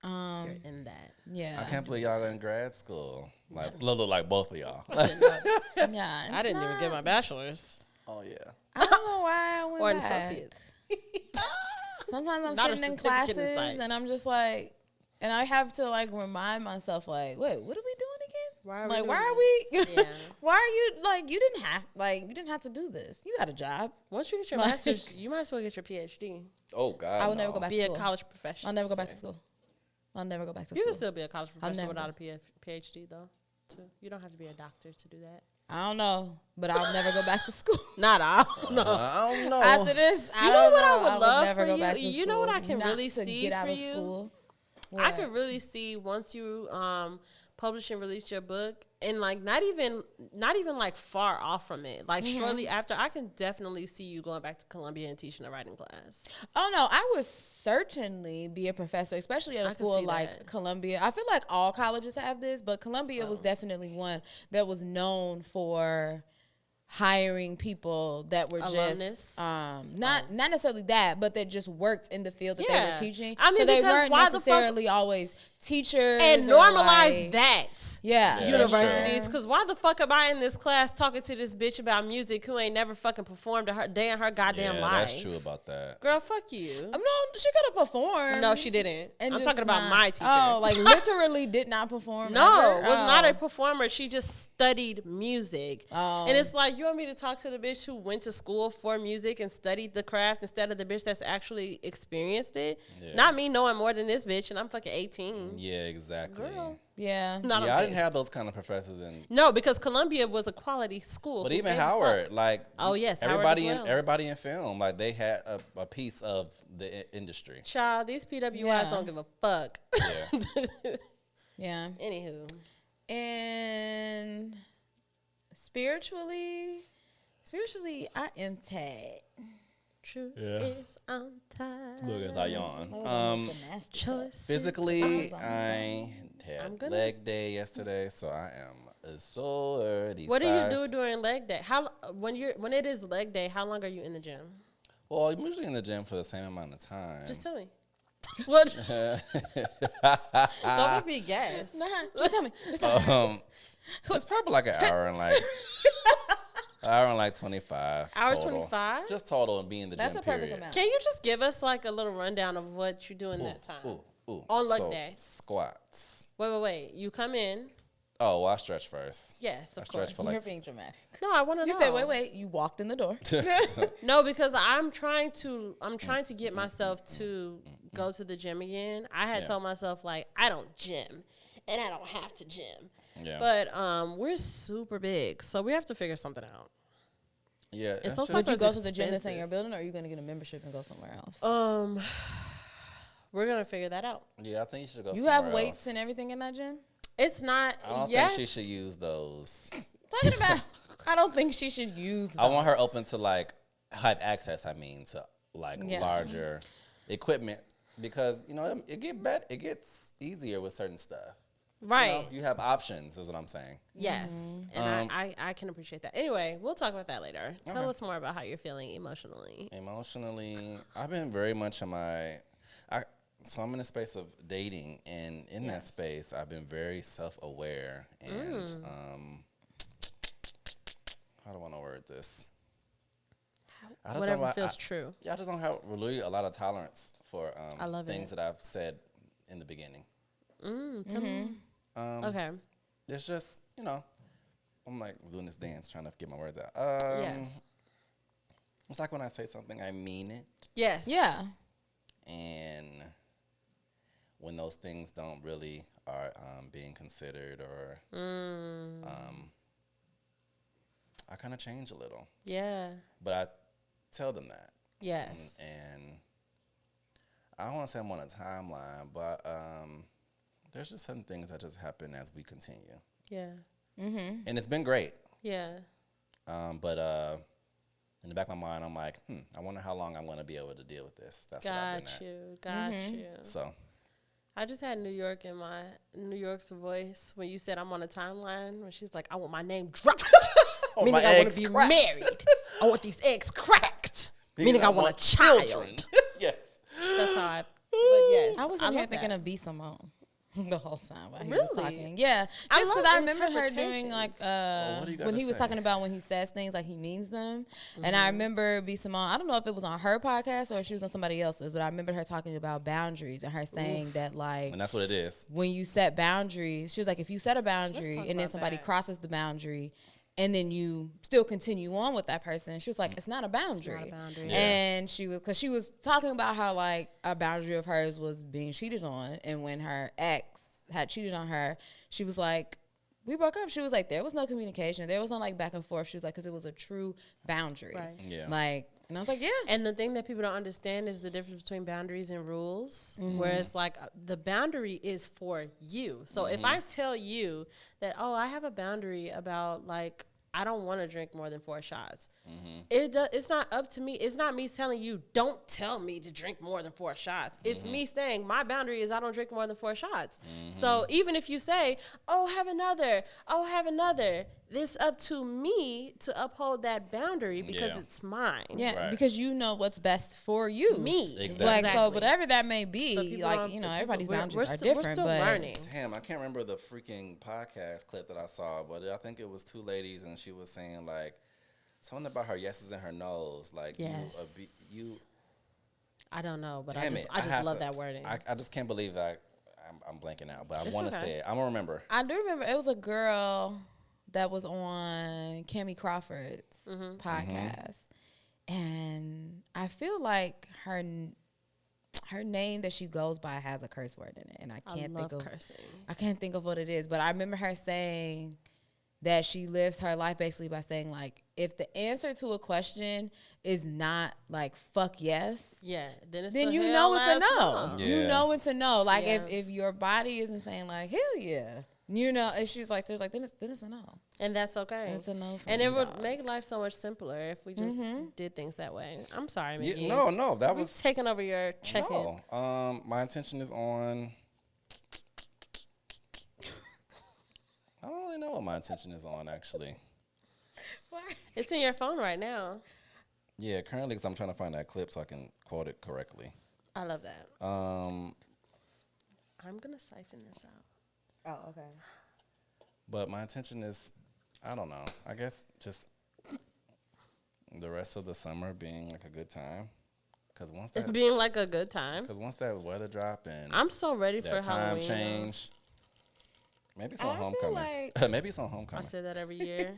you're in that. Yeah. I can't believe y'all in grad school. Like, look like both of y'all. Yeah, I didn't even get my bachelor's Oh, yeah. I don't know why I went or an back. associate's. Sometimes I'm Not a sitting in certificate in classes sight. and I'm just like, and I have to like remind myself like, wait, what are we doing again? Why are Like, we why doing are we? this? Yeah. Why are you like? You didn't have to do this. You had a job. Once you get your Like- master's, you might as well get your PhD. Oh, God. I would never go back Be to a school. college professional. I'll never go back to school. I'll never go back to You school. can still be a college professor never without a PhD though. Too. You don't have to be a doctor to do that. I don't know, but I'll never go back to school. Not I don't know. I don't know. After this, You know what I would love never for go back to you? school. You know what I can Not really to see get out for of you? school. I could really see once you publish and release your book, and like not even like far off from it. Like shortly after, I can definitely see you going back to Columbia and teaching a writing class. Oh no, I would certainly be a professor, especially at a school like Columbia. I feel like all colleges have this, but Columbia was definitely one that was known for hiring people that were just not necessarily that, but that just worked in the field that they were teaching. I mean, so they because weren't why necessarily always teachers and normalize that. Yeah, Universities, because why the fuck am I in this class talking to this bitch about music who ain't never fucking performed a day in her goddamn life? That's true about that. Girl, fuck you. No, she could have performed. No, she didn't. And I'm talking about my teacher. Oh, like literally did not perform. No, ever? was not a performer. She just studied music. Oh. And it's like, you want me to talk to the bitch who went to school for music and studied the craft instead of the bitch that's actually experienced it? Yeah. Not me knowing more than this bitch, and I'm fucking 18. Yeah, exactly. Girl. Yeah. I didn't have those kind of professors. No, because Columbia was a quality school. But even Howard, like, oh yes, everybody in film, like they had a piece of the industry. Child, these PWIs don't give a fuck. Yeah. Yeah. Anywho, and spiritually, I am tagged. True is I'm tired. Look as I yawn. Physically, I had leg day yesterday, so I am sore. What do you do during leg day? When it is leg day, how long are you in the gym? Well, I'm usually in the gym for the same amount of time. Just tell me. What? Don't be gas. Nah, just tell me. It's probably like an hour and like 25. Hour 25? Just total and being in the gym. That's a perfect amount. Can you just give us like a little rundown of what you do in that time? On leg day. Squats. Wait. You come in. Oh, well, I stretch first. Yes, of course. You're being dramatic. No, I want to know. You said, wait. You walked in the door. No, because I'm trying to get myself to go to the gym again. I had told myself, like, I don't gym, and I don't have to gym. Yeah. But we're super big, so we have to figure something out. Yeah. It's so you go to the gym that's in your building, or are you going to get a membership and go somewhere else? We're going to figure that out. Yeah, I think you should go You somewhere have weights else. and everything in that gym? It's not. I don't think she should use those. Talking about, I don't think she should use those. I want her open to, like, have access, to, like, larger equipment. Because, it gets easier with certain stuff. Right. You have options, is what I'm saying. Yes. And I can appreciate that. Anyway, we'll talk about that later. Tell us more about how you're feeling emotionally. Emotionally, I've been very much in so I'm in a space of dating, and in that space, I've been very self-aware. And how do I want to word this? Whatever feels true. Yeah, I just don't have really a lot of tolerance for things that I've said in the beginning. Tell me. Okay. It's just, I'm like doing this dance trying to get my words out. Yes. It's like when I say something, I mean it. Yes. Yeah. And when those things don't really are being considered, or I kind of change a little. Yeah. But I tell them that. Yes. And I don't want to say I'm on a timeline, but there's just certain things that just happen as we continue. Yeah. Mm-hmm. And it's been great. Yeah. But in the back of my mind, I'm like, I wonder how long I'm going to be able to deal with this. That's what I've been at. Got you. So. I just had New York in my New York's voice when you said I'm on a timeline, when she's like, I want my name dropped. Meaning I want to be married. I want these eggs cracked. Meaning I want a child. Yes. That's how but yes. I was in here thinking of B. Simone the whole time while he really? was talking. Yeah. Just because I remember her doing like, when he was talking about when he says things, like he means them. And I remember B. Simone, I don't know if it was on her podcast or if she was on somebody else's, but I remember her talking about boundaries and her saying that, like. And that's what it is. When you set boundaries, she was like, if you set a boundary and then somebody crosses the boundary, and then you still continue on with that person. She was like, it's not a boundary. It's not a boundary. Yeah. And because she was talking about how, like, a boundary of hers was being cheated on. And when her ex had cheated on her, she was like, we broke up. She was like, there was no communication. There was no like back and forth. She was like, because it was a true boundary. Right. Yeah. Like, and I was like, yeah. And the thing that people don't understand is the difference between boundaries and rules. Where it's like the boundary is for you. So if I tell you that, oh, I have a boundary about like, I don't want to drink more than 4 shots. It's not up to me. It's not me telling you, don't tell me to drink more than 4 shots. It's me saying my boundary is I don't drink more than 4 shots. So even if you say, oh, have another, it's up to me to uphold that boundary because it's mine. Yeah, Right. because you know what's best for you. Me. Exactly. Like, so whatever that may be, So people like, don't- you know, people- everybody's we're- boundaries are we're different. still but learning. Damn, I can't remember the freaking podcast clip that I saw, but I think it was 2 ladies, and she was saying like something about her yeses and her nos. Like Yes. you I don't know, but damn I just have love to- that wording. I just can't believe that I'm blanking out, but I It's want to okay. say it. I'm gonna remember. I do remember it was a girl that was on Cammie Crawford's podcast, and I feel like her name that she goes by has a curse word in it, and I can't love think of cursing. I can't think of what it is, but I remember her saying that she lives her life basically by saying like, if the answer to a question is not like fuck yes, Yeah, then then you know it's a no. Yeah. You know it's a no. Like Yeah. if your body isn't saying like hell yeah, you know, and she's like, there's like then it's a no. And that's okay. It's a no for and me, it would dog. make life so much simpler if we just did things that way. I'm sorry, Mickey. Yeah, no, that We've was taking over your check-in. no. My intention is on. I don't really know what my intention is on actually. It's in your phone right now. Yeah, currently because I'm trying to find that clip so I can quote it correctly. I love that. Um, I'm gonna siphon this out. Oh, okay. but my intention is, I don't know. I guess just the rest of the summer being like a good time. Cause once It that, being like a good time. once that weather drop and I'm so ready that for time Halloween. change, maybe it's on I feel homecoming. like- Maybe it's on I homecoming. say that every year.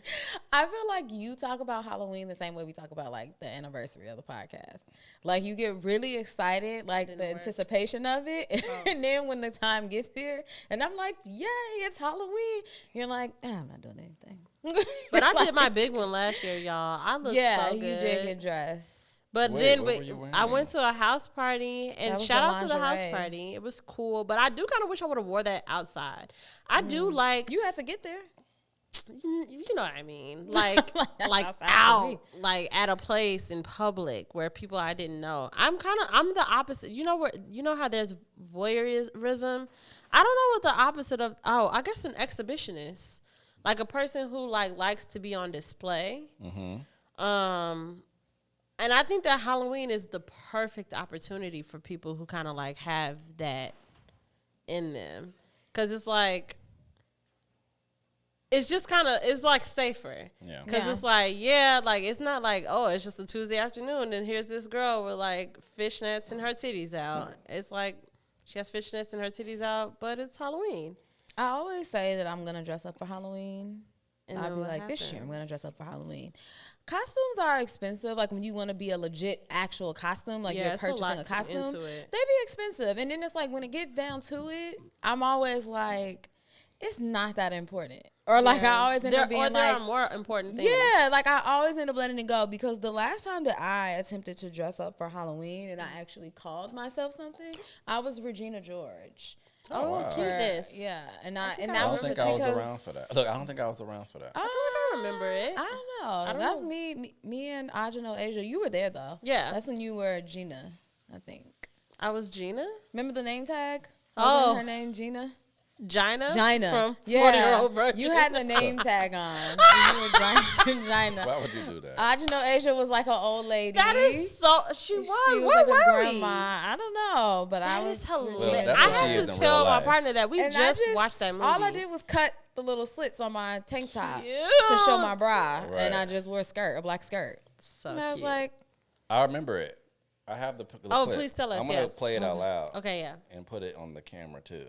I feel like you talk about Halloween the same way we talk about like the anniversary of the podcast. Like you get really excited, like Didn't the work. anticipation of it, and then when the time gets here, and I'm like, yay, it's Halloween. You're like, I'm not doing anything. But I did my big one last year, y'all. I looked yeah, so you good. did get dressed. But Wait, then what were you I wearing? went to a house party, That and was shout the out to the house lingerie. party. It was cool, but I do kind of wish I would have wore that outside. I do like You had to get there. you know what I mean, like like outside for out, me. like at a place in public where people I didn't know. I'm the opposite. You know how there's voyeurism. I don't know what the opposite of. Oh, I guess an exhibitionist, like a person who likes to be on display. And I think that Halloween is the perfect opportunity for people who kind of like have that in them. Cause it's like, it's just kind of, it's like safer. Yeah. Cause Yeah. it's like, yeah, like it's not like, oh, it's just a Tuesday afternoon and here's this girl with like fishnets and her titties out. It's like, she has fishnets and her titties out, but it's Halloween. I always say that I'm gonna dress up for Halloween. And I'll then be what like, this year I'm happens? gonna dress up for Halloween. Costumes are expensive. Like when you want to be a legit actual costume, like Yeah, you're it's a purchasing lot a to- costume, into it. they be expensive. And then it's like when it gets down to it, I'm always like, it's not that important. Or like I always end up being there like, are more important things. yeah, like I always end up letting it go because the last time that I attempted to dress up for Halloween and I actually called myself something, I was Regina George. Oh, wow. cuteness. Yeah, and I think and I that I don't was think just I was because around for that. Look, I don't think I was around for that. I feel like I remember it. I don't know. don't That was know. me and Ajano Asia. You were there though. Yeah. That's when you were Gina, I think. I was Gina. Remember the name tag? Oh. Wasn't her name Gina? Gina. Gina. From Yeah. 40-Year-Old Virgin. You had the name tag on. And you were Gina. Why would you do that? Ajano Asia was like an old lady. That is so. She was. She was Where like a were grandma. we? I don't know, but I That was is hilarious. Well, that's I what she had is to in tell real my life. partner that we And I just watched that movie. All I did was cut the little slits on my tank top Cute. to show my bra, Right. and I just wore a black skirt. So And I was cute. like, I remember it. I have the Oh, clip. please tell us, I'm gonna yes. play it out loud. Okay, yeah. And put it on the camera too.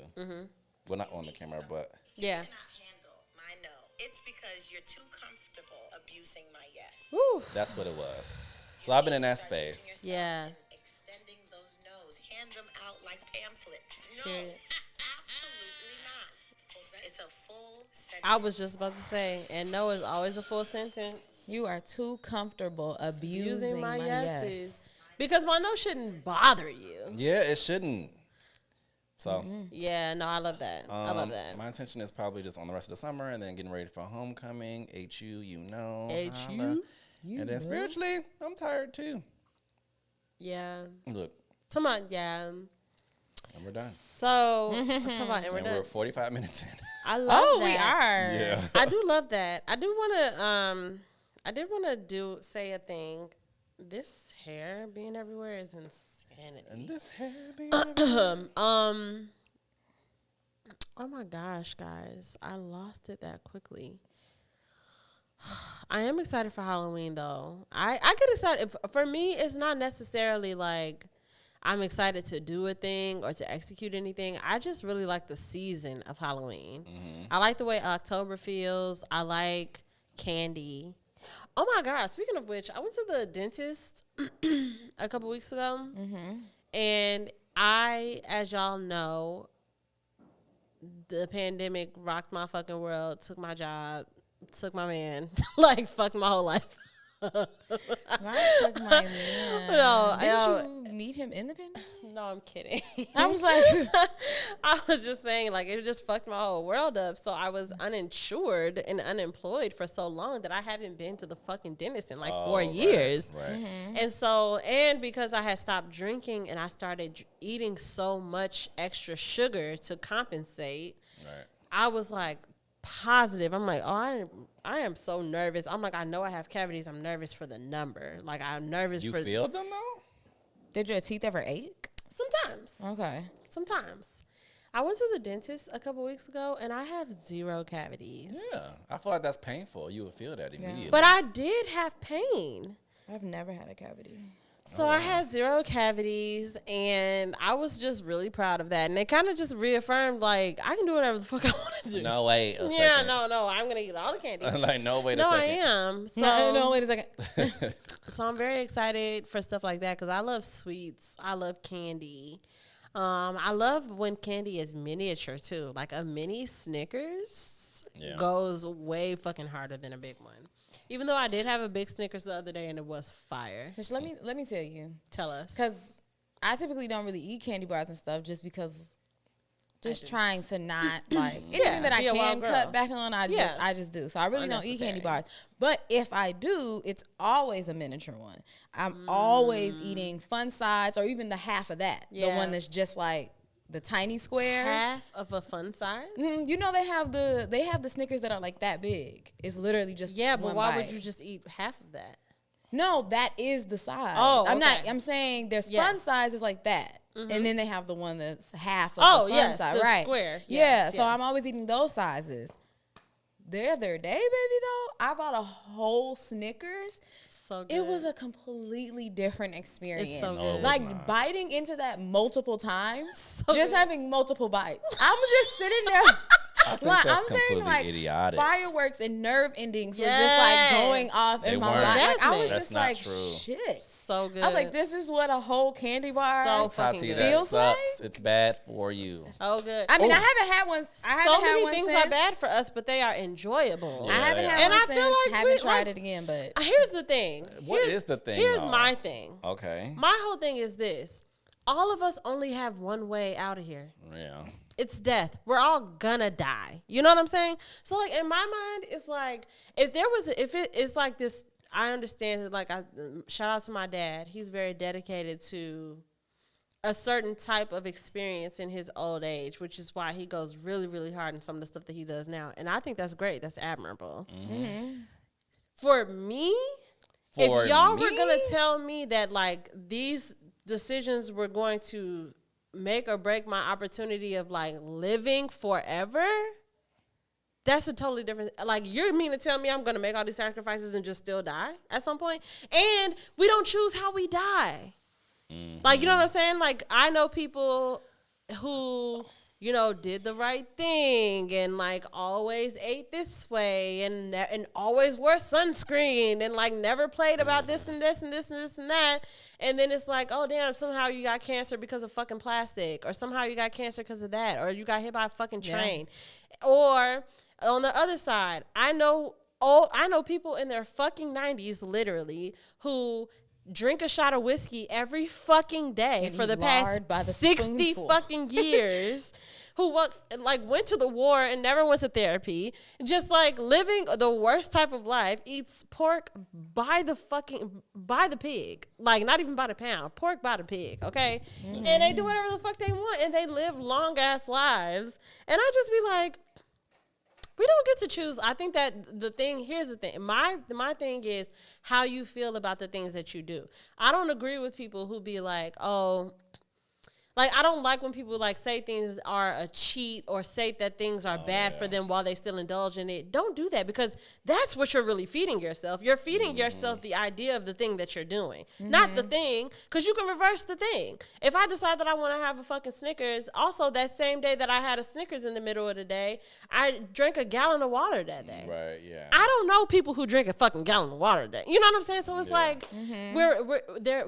Well, not on the camera, but Yeah. Cannot handle my no. It's because you're too comfortable abusing my yes. Woo. that's what it was. So I've been in that Start using space. yourself Yeah. and extending those no's. Hand them out like pamphlets. No, Period. absolutely not. For It's a full sentence. I was just about to say, and no is always a full sentence. You are too comfortable abusing my yes. Because my no shouldn't bother you. Yeah, it shouldn't. So Yeah, no, I love that. I love that. My intention is probably just on the rest of the summer and then getting ready for homecoming. HU, you know. HU? holla. And then spiritually, I'm tired too. Yeah. Look, Yeah. and we're done. So, and we're And done. we're 45 minutes in. I love that. We are. Yeah. I do love that. I do want to, I did want to say a thing. This hair being everywhere is insanity. And this hair being Oh my gosh, guys. I lost it that quickly. I am excited for Halloween though. I get excited. For me, it's not necessarily like I'm excited to do a thing or to execute anything. I just really like the season of Halloween. I like the way October feels. I like candy. Oh my God, speaking of which, I went to the dentist a couple weeks ago. And as y'all know, the pandemic rocked my fucking world, took my job, took my man, like fucked my whole life. Why took my man? No, Didn't you meet him in the pandemic? No, I'm kidding. I was like, I was just saying, like, it just fucked my whole world up. So I was uninsured and unemployed for so long that I haven't been to the fucking dentist in like 4 years. Right. And so, and because I had stopped drinking and I started eating so much extra sugar to compensate, Right. I was like positive. I'm like, I am so nervous. I'm like, I know I have cavities. I'm nervous for the number. Like, I'm nervous You for. feel them though? did your teeth ever ache? Sometimes. Okay. Sometimes. I went to the dentist a couple weeks ago and I have 0 cavities. Yeah. I feel like that's painful. You would feel that immediately. But I did have pain. I've never had a cavity. So I had 0 cavities and I was just really proud of that. And it kind of just reaffirmed, like, I can do whatever the fuck I want to do. No, wait a Yeah, second. no, I'm going to eat all the candy. Like, no, wait a No, I second. am. So, No, wait a second. So I'm very excited for stuff like that because I love sweets. I love candy. I love when candy is miniature too. Like a mini Snickers goes way fucking harder than a big one. Even though I did have a big Snickers the other day and it was fire. Just let me tell you, Tell us. because I typically don't really eat candy bars and stuff, just because. Just trying to not like anything that I be a wild can girl. cut back on. I just do. So I It's really don't eat candy unnecessary. bars. But if I do, it's always a miniature one. I'm always eating fun size or even the half of that. The Yeah. one that's just like the tiny square. Half of a fun size? You know they have the Snickers that are like that big. It's literally just Yeah, but one why bite. would you just eat half of that? No, that is the size. Oh, I'm okay. saying their fun Yes. size is like that. And then they have the one that's half of Oh, the fun yes, size. the Right. square. Yeah, Yes, so I'm yes. always eating those sizes. The other day, baby, though, I bought a whole Snickers. So good. It was a completely different experience. so No, it good. was Like not. biting into that multiple times, So just good. having multiple bites. I'm just sitting there. I think Like, that's I'm saying completely like idiotic. fireworks and nerve endings were just Yes. like going off They in my weren't. mind. Like, I was That's just not like, true. shit. so good. I was like, this is what a whole candy bar. So fucking Tati, good. that Feels sucks. like- It's bad for you. Oh, good. I mean, Ooh. I haven't had one. I haven't So had many one things since. are bad for us, but they are enjoyable. Yeah. I haven't had And one I feel since. like haven't we- tried like- it again, but Here's the thing. What is the thing, Here's though? my thing. Okay. My whole thing is this. All of us only have one way out of here. Yeah. It's death. We're all gonna die. You know what I'm saying? So like in my mind, it's like if it's like this, I understand it. Like shout out to my dad. He's very dedicated to a certain type of experience in his old age, which is why he goes really, really hard in some of the stuff that he does now. And I think that's great. That's admirable. For me, For if y'all were me? gonna tell me that like these decisions were going to make or break my opportunity of like living forever, that's a totally different. Like you mean to tell me I'm gonna make all these sacrifices and just still die at some point? And we don't choose how we die. Like you know what I'm saying? Like I know people who you know, did the right thing and like always ate this way and always wore sunscreen and like never played about this and this and this and this and that. And then it's like, oh damn, somehow you got cancer because of fucking plastic, or somehow you got cancer because of that, or you got hit by a fucking train. Yeah. Or on the other side, I know people in their fucking 90s literally who drink a shot of whiskey every fucking day and for the past 60 fucking years, who went to the war and never went to therapy, just like living the worst type of life, eats pork by the pig, like not even by the pound, pork by the pig, okay? Mm-hmm. And they do whatever the fuck they want and they live long ass lives. And I just be like, we don't get to choose. I think that here's the thing. My thing is how you feel about the things that you do. I don't agree with people who be like, oh, like, I don't like when people, like, say things are a cheat or say that things are bad for them while they still indulge in it. Don't do that, because that's what you're really feeding yourself. You're feeding yourself the idea of the thing that you're doing, not the thing, because you can reverse the thing. If I decide that I want to have a fucking Snickers, also that same day that I had a Snickers in the middle of the day, I drank a gallon of water that day. Right, yeah. I don't know people who drink a fucking gallon of water a day. You know what I'm saying? So it's like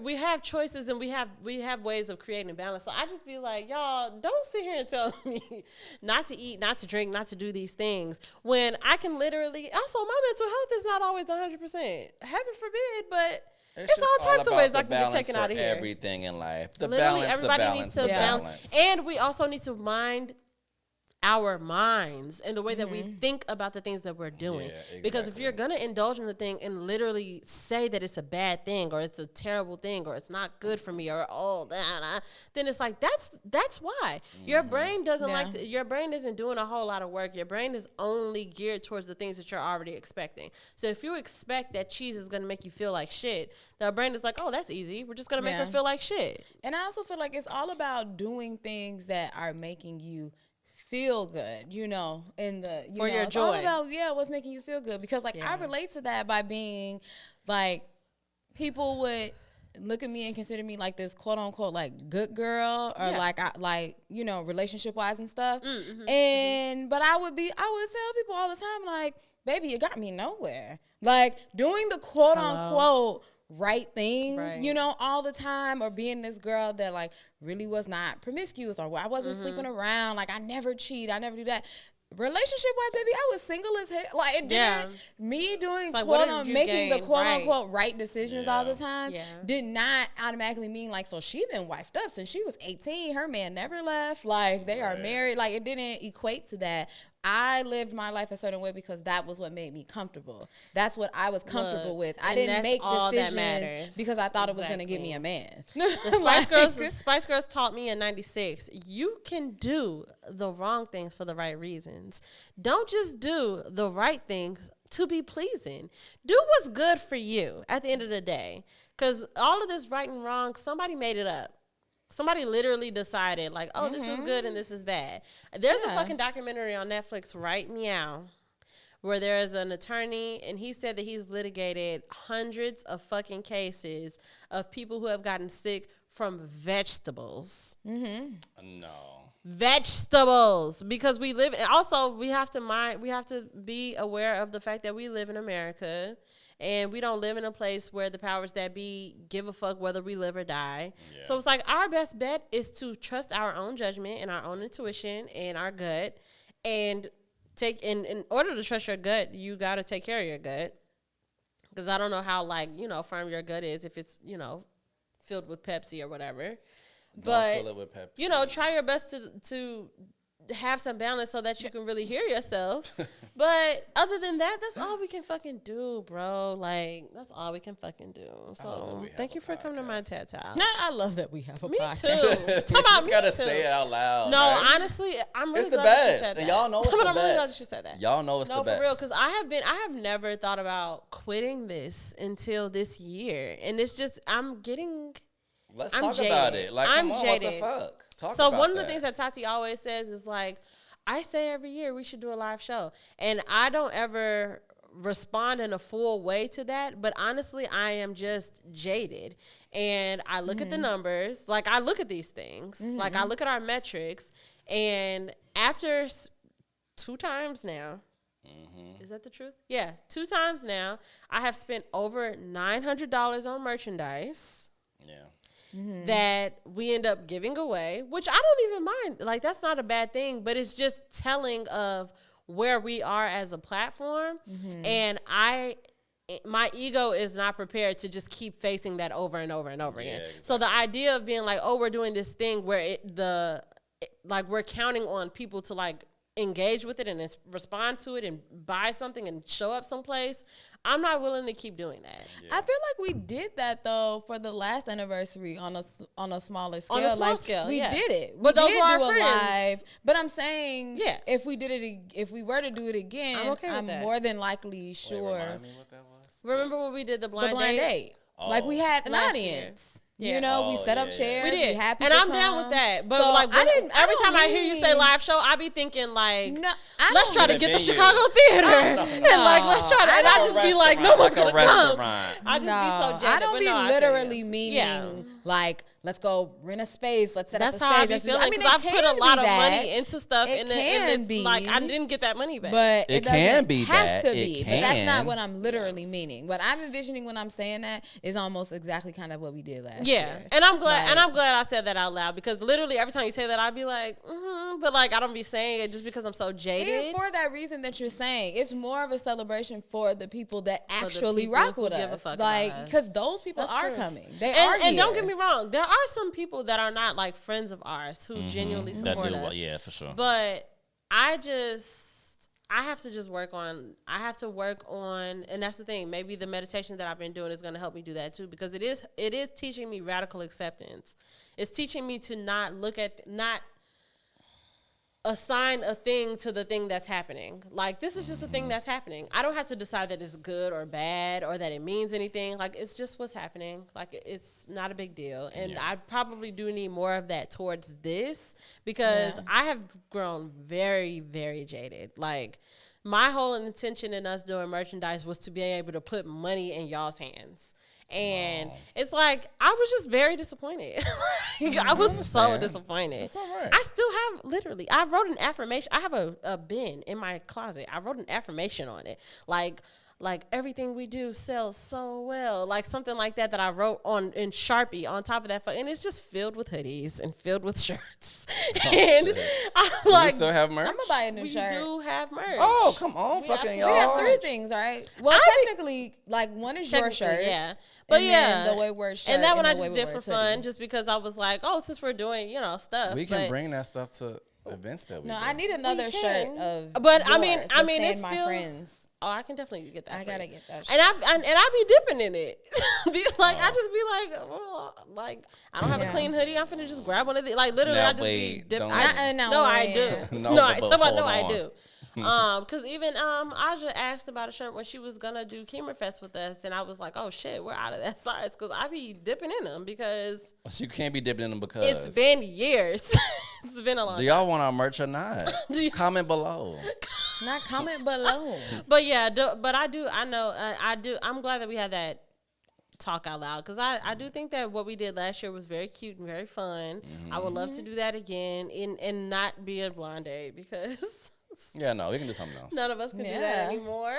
we have choices and we have ways of creating balance. So I just be like, y'all, don't sit here and tell me not to eat, not to drink, not to do these things when I can literally. Also, my mental health is not always 100%. Heaven forbid, but it's all types of ways I can get taken out of here. Everything in life, everybody needs to balance, and we also need to mind our minds and the way that we think about the things that we're doing. Yeah, exactly. Because if you're gonna indulge in the thing and literally say that it's a bad thing or it's a terrible thing or it's not good for me or then it's like that's why your brain doesn't your brain isn't doing a whole lot of work. Your brain is only geared towards the things that you're already expecting. So if you expect that cheese is gonna make you feel like shit, the brain is like, oh, that's easy. We're just gonna make her feel like shit. And I also feel like it's all about doing things that are making you feel good, you know, in the for your it's joy. All about what's making you feel good, because like I relate to that by being like, people would look at me and consider me like this quote unquote like good girl or like you know, relationship wise and stuff. But I would tell people all the time like, baby, you got me nowhere. Like doing the quote unquote right thing, you know, all the time, or being this girl that like really was not promiscuous, or I wasn't sleeping around, like I never cheat, I never do that. Relationship wise, baby, I was single as hell. Like it didn't me doing like, making the quote unquote right decisions all the time did not automatically mean like, so she been wifed up since she was 18. Her man never left. Like they are married. Like it didn't equate to that. I lived my life a certain way because that was what made me comfortable. That's what I was comfortable with. I didn't make decisions because I thought it was going to give me a man. The Spice Girls taught me in '96, you can do the wrong things for the right reasons. Don't just do the right things to be pleasing. Do what's good for you at the end of the day. Because all of this right and wrong, somebody made it up. Somebody literally decided, like, oh, this is good and this is bad. There's a fucking documentary on Netflix, Right Meow, where there is an attorney, and he said that he's litigated hundreds of fucking cases of people who have gotten sick from vegetables. Vegetables, because we live. Also, we have to be aware of the fact that we live in America. And we don't live in a place where the powers that be give a fuck whether we live or die. Yeah. So it's like our best bet is to trust our own judgment and our own intuition and our gut. And in order to trust your gut, you got to take care of your gut. Because I don't know how, like, you know, firm your gut is if it's, you know, filled with Pepsi or whatever. But, fill it with Pepsi. You know, try your best to have some balance so that you can really hear yourself. But other than that, that's all we can fucking do, bro. Like, that's all we can fucking do. So thank you for coming to my TED Talk. No, I love that we have a podcast. Me too. You gotta say it out loud. No, right? Honestly, I'm really it's glad that she said that. Y'all know it's the best. I'm really glad she said that. Y'all know it's the best. No, for real, because I have never thought about quitting this until this year. And it's just, Let's talk about it. Like, come on, jaded. what the fuck? Talk so about one of the things that Tati always says is like, I say every year we should do a live show. And I don't ever respond in a full way to that. But honestly, I am just jaded. And I look at the numbers. Like, I look at these things. Like, I look at our metrics. And after 2 times now, is that the truth? Yeah, 2 times now, I have spent over $900 on merchandise. Yeah. That we end up giving away, which I don't even mind. Like, that's not a bad thing, but it's just telling of where we are as a platform. And my ego is not prepared to just keep facing that over and over and over again. Exactly. So the idea of being like, oh, we're doing this thing where we're counting on people to like engage with it and respond to it and buy something and show up someplace, I'm not willing to keep doing that. Yeah. I feel like we did that though for the last anniversary on a smaller scale. On a small scale, we did it. But those were our friends. Live, but I'm saying, if we were to do it again, I'm more than likely sure. Wait, remind me what that was. Remember when we did the blind date? Oh. Like we had an audience. Yeah. You know, we set up chairs. We did. We happy and to I'm come. down with that. But so like, every time I hear you say live show, I be thinking like, no, let's try to get the Chicago Theater. And like, let's try to. And I just be like, no one's going to come. I just be so jaded. I don't be literally meaning like, let's go rent a space. Let's set up a stage. That's how I be feeling, because I've put a lot of money into stuff, and it's like I didn't get that money back. But it can be have to be. But that's not what I'm literally meaning. What I'm envisioning when I'm saying that is almost exactly kind of what we did last year. And I'm glad, I said that out loud, because literally every time you say that, I'd be like, but like I don't be saying it just because I'm so jaded. And for that reason that you're saying, it's more of a celebration for the people that actually rock with us, like because those people are coming. They are here. And don't get me wrong, there are some people that are not like friends of ours who genuinely support us. Yeah, for sure. But I have to work on, and that's the thing, maybe the meditation that I've been doing is going to help me do that too, because it is teaching me radical acceptance. It's teaching me to not assign a thing to the thing that's happening. Like, this is just a thing that's happening. I don't have to decide that it's good or bad or that it means anything. Like, it's just what's happening. Like, it's not a big deal. And I probably do need more of that towards this, because I have grown very, very jaded. Like, my whole intention in us doing merchandise was to be able to put money in y'all's hands. And it's like, I was just very disappointed. I was so disappointed. That's all right. I still have, I wrote an affirmation. I have a bin in my closet. I wrote an affirmation on it. Like everything we do sells so well. Like something like that I wrote in Sharpie on top of that. And it's just filled with hoodies and filled with shirts. And I'm like, we still have merch? I'm going to buy a new shirt. We do have merch. Oh, come on, fucking y'all. We have 3 things, right? Well, technically, like one is your shirt. Yeah. But the way we're shirt. And that one I just did for fun, just because I was like, oh, since we're doing, stuff. We can bring that stuff to events that we do. I need another shirt of But yours, I mean it's still friends. Oh, I can definitely get that. I gotta get that. And I be dipping in it. I just be like, well, like I don't have a clean hoodie. I'm finna just grab one of these. Like literally, I just be dipping. No, I do. I do. Because even Aja asked about a shirt when she was gonna do Keemer Fest with us, and I was like, oh shit, we're out of that size, because I be dipping in them, because you can't be dipping in them because it's been years. It's been a long time. Do y'all want our merch or not? Comment below. Not comment below. But yeah, I do. I'm glad that we had that talk out loud, because I do think that what we did last year was very cute and very fun. I would love to do that again and not be a blind date, because yeah, no, we can do something else. None of us can do that anymore.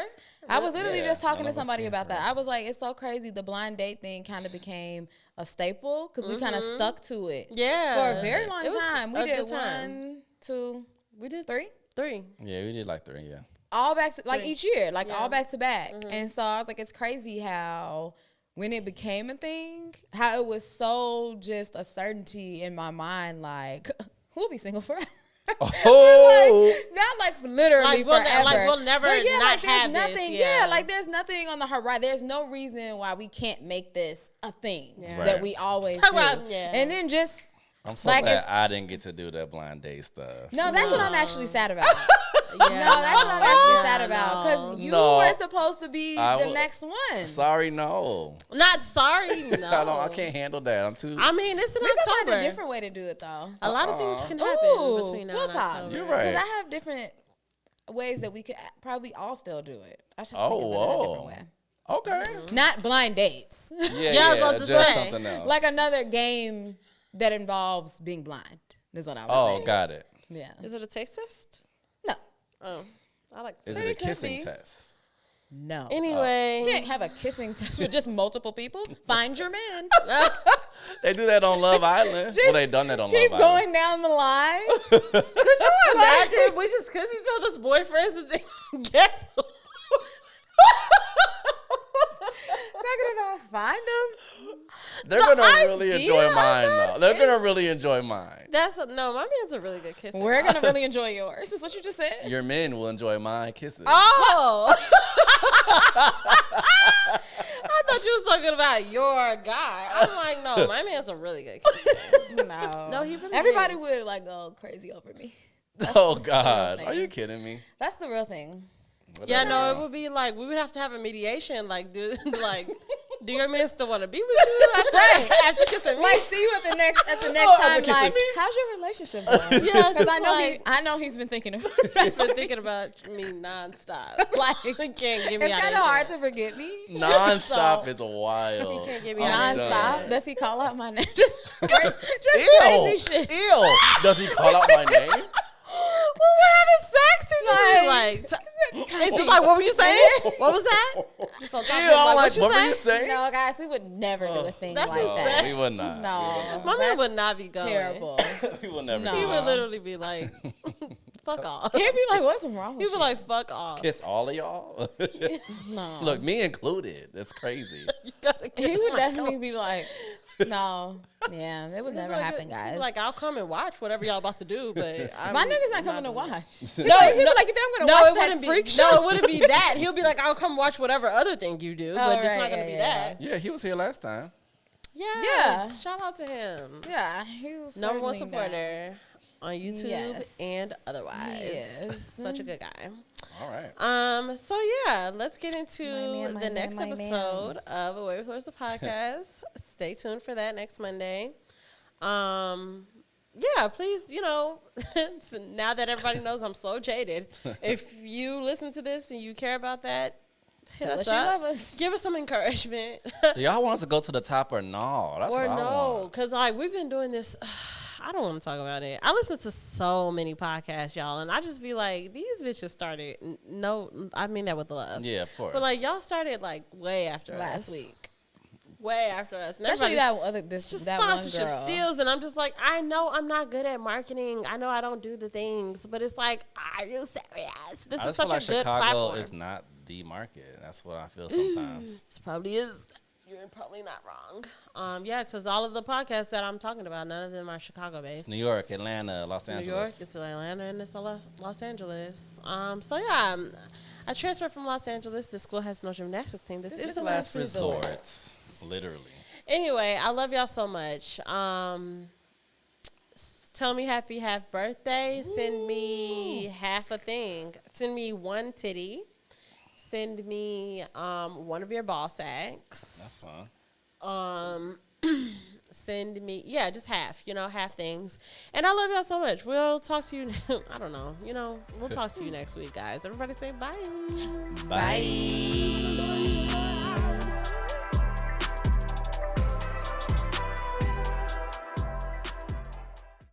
I was literally just talking to somebody about that. I was like, it's so crazy. The blind date thing kind of became a staple, because we kind of stuck to it. Yeah, for a very long time. We did 1, 2, we did 3. Yeah, we did like 3. Yeah, all back to like each year, like all back to back. And so I was like, it's crazy how when it became a thing, how it was so just a certainty in my mind, like who'll be single forever. Oh, not like literally forever. We'll never not have nothing. this. Yeah, like there's nothing on the horizon. There's no reason why we can't make this a thing that we always do. And then just I'm so glad I didn't get to do that blind date stuff. No, that's what I'm actually sad about. No, that's what I'm actually sad about, because you were supposed to be the next one. Sorry, no. Not sorry, no. I can't handle that. I'm too. I mean, it's in October. We could find a different way to do it, though. A lot of things can happen between now and October. October. You're right. Because I have different ways that we could probably all still do it. I just think Oh, of it in a different whoa. way. Okay. Not blind dates. Yeah, Yeah, I was about to just say. something else. Like another game that involves being blind. Is what I was Oh, saying. got it. Yeah. Is it a taste test? No. Oh, I like. Is But it a it could kissing be. test? No. Anyway, You can't have a kissing test with just multiple people. Find your man. They do that on Love Island. Well, they done that on Love Keep Island. going down the line. imagine we just kiss each other's boyfriends and then guess who? Talking about find them. They're The gonna really idea enjoy of mine, it though. They're gonna really enjoy mine. No, my man's a really good kisser. We're gonna really enjoy yours. Is what you just said. Your men will enjoy my kisses. Oh. I thought you was talking about your guy. I'm like, no, my man's a really good kisser. No, he really Everybody is. would like go crazy over me. Oh God, thing. are you kidding me? That's the real thing. Yeah, Whatever, no, it girl. would be like we would have to have a mediation. Like, do your man still want to be with you after kissing me? Like, see you at the next after time. kissing Like, me? how's your relationship going? Yeah, Because I know like, he's been thinking of. he's been thinking about me nonstop. Like, He can't get me it's out kind of of hard his to forget me. Non-stop So- is wild. He can't get me I'm out of done. Non-stop. Does he call out my name? Just Ew. crazy shit. Ew. Does he call out my name? Well, we're having sex and it's just like, what were you saying? What was that? Just on top Ew. of I'm like, what you what were say? you saying? No, guys, we would never do a thing That's like insane. that. We would not. No, My man would that's not be going. terrible. We will never. No. do He that. would literally be like, fuck off. He'd be like, "What's wrong He'd with be you?" like, fuck off. Kiss all of y'all. No. Look, me included. That's crazy. You gotta He kiss would my definitely be like, "No, yeah, it would never happen, guys." Like, I'll come and watch whatever y'all about to do, but My nigga's not coming to doing it. watch. No, He'd be like, "You think I'm gonna No, watch it that wouldn't freak be. show?" No, it wouldn't be that. He'll be like, I'll come watch whatever other thing you do, but it's right, not gonna yeah, be yeah. that. Yeah, he was here last time. Yes. Shout out to him. Yeah, he was Number one certainly down. supporter on YouTube Yes. and otherwise. Yes. Such a good guy. All right. So yeah, let's get into My man, the next my man. episode of Away with Words, the podcast. Stay tuned for that next Monday. Yeah, please, so now that everybody knows I'm so jaded, if you listen to this and you care about that, hit Tell us us you up. love us. Give us some encouragement. Do y'all want us to go to the top or no? That's Or what I no, want. because like we've been doing this. I don't want to talk about it. I listen to so many podcasts, y'all, and I just be like, these bitches started. No, I mean that with love. Yeah, of course. But like y'all started like way after Last us. week. Way after us. And Especially everybody- just just that one sponsorship girl. deals, and I'm just like, I know I'm not good at marketing. I know I don't do the things, but it's like, are you serious? This I is just feel such a like good Chicago platform. is not the market. That's what I feel sometimes. This probably is. You're probably not wrong. Yeah, because all of the podcasts that I'm talking about, none of them are Chicago based. It's New York, Atlanta, Los New York, Angeles. it's Atlanta, and it's Los Angeles. So yeah, I transferred from Los Angeles. The school has no gymnastics team. This is the last resort. Resorts, literally. Anyway, I love y'all so much. Tell me happy birthday. Send me half a thing. Send me one titty. Send me one of your ball sacks. That's fun. Send me, just half, half things. And I love y'all so much. We'll talk to you. I don't know. We'll talk to you next week, guys. Everybody say bye. Bye.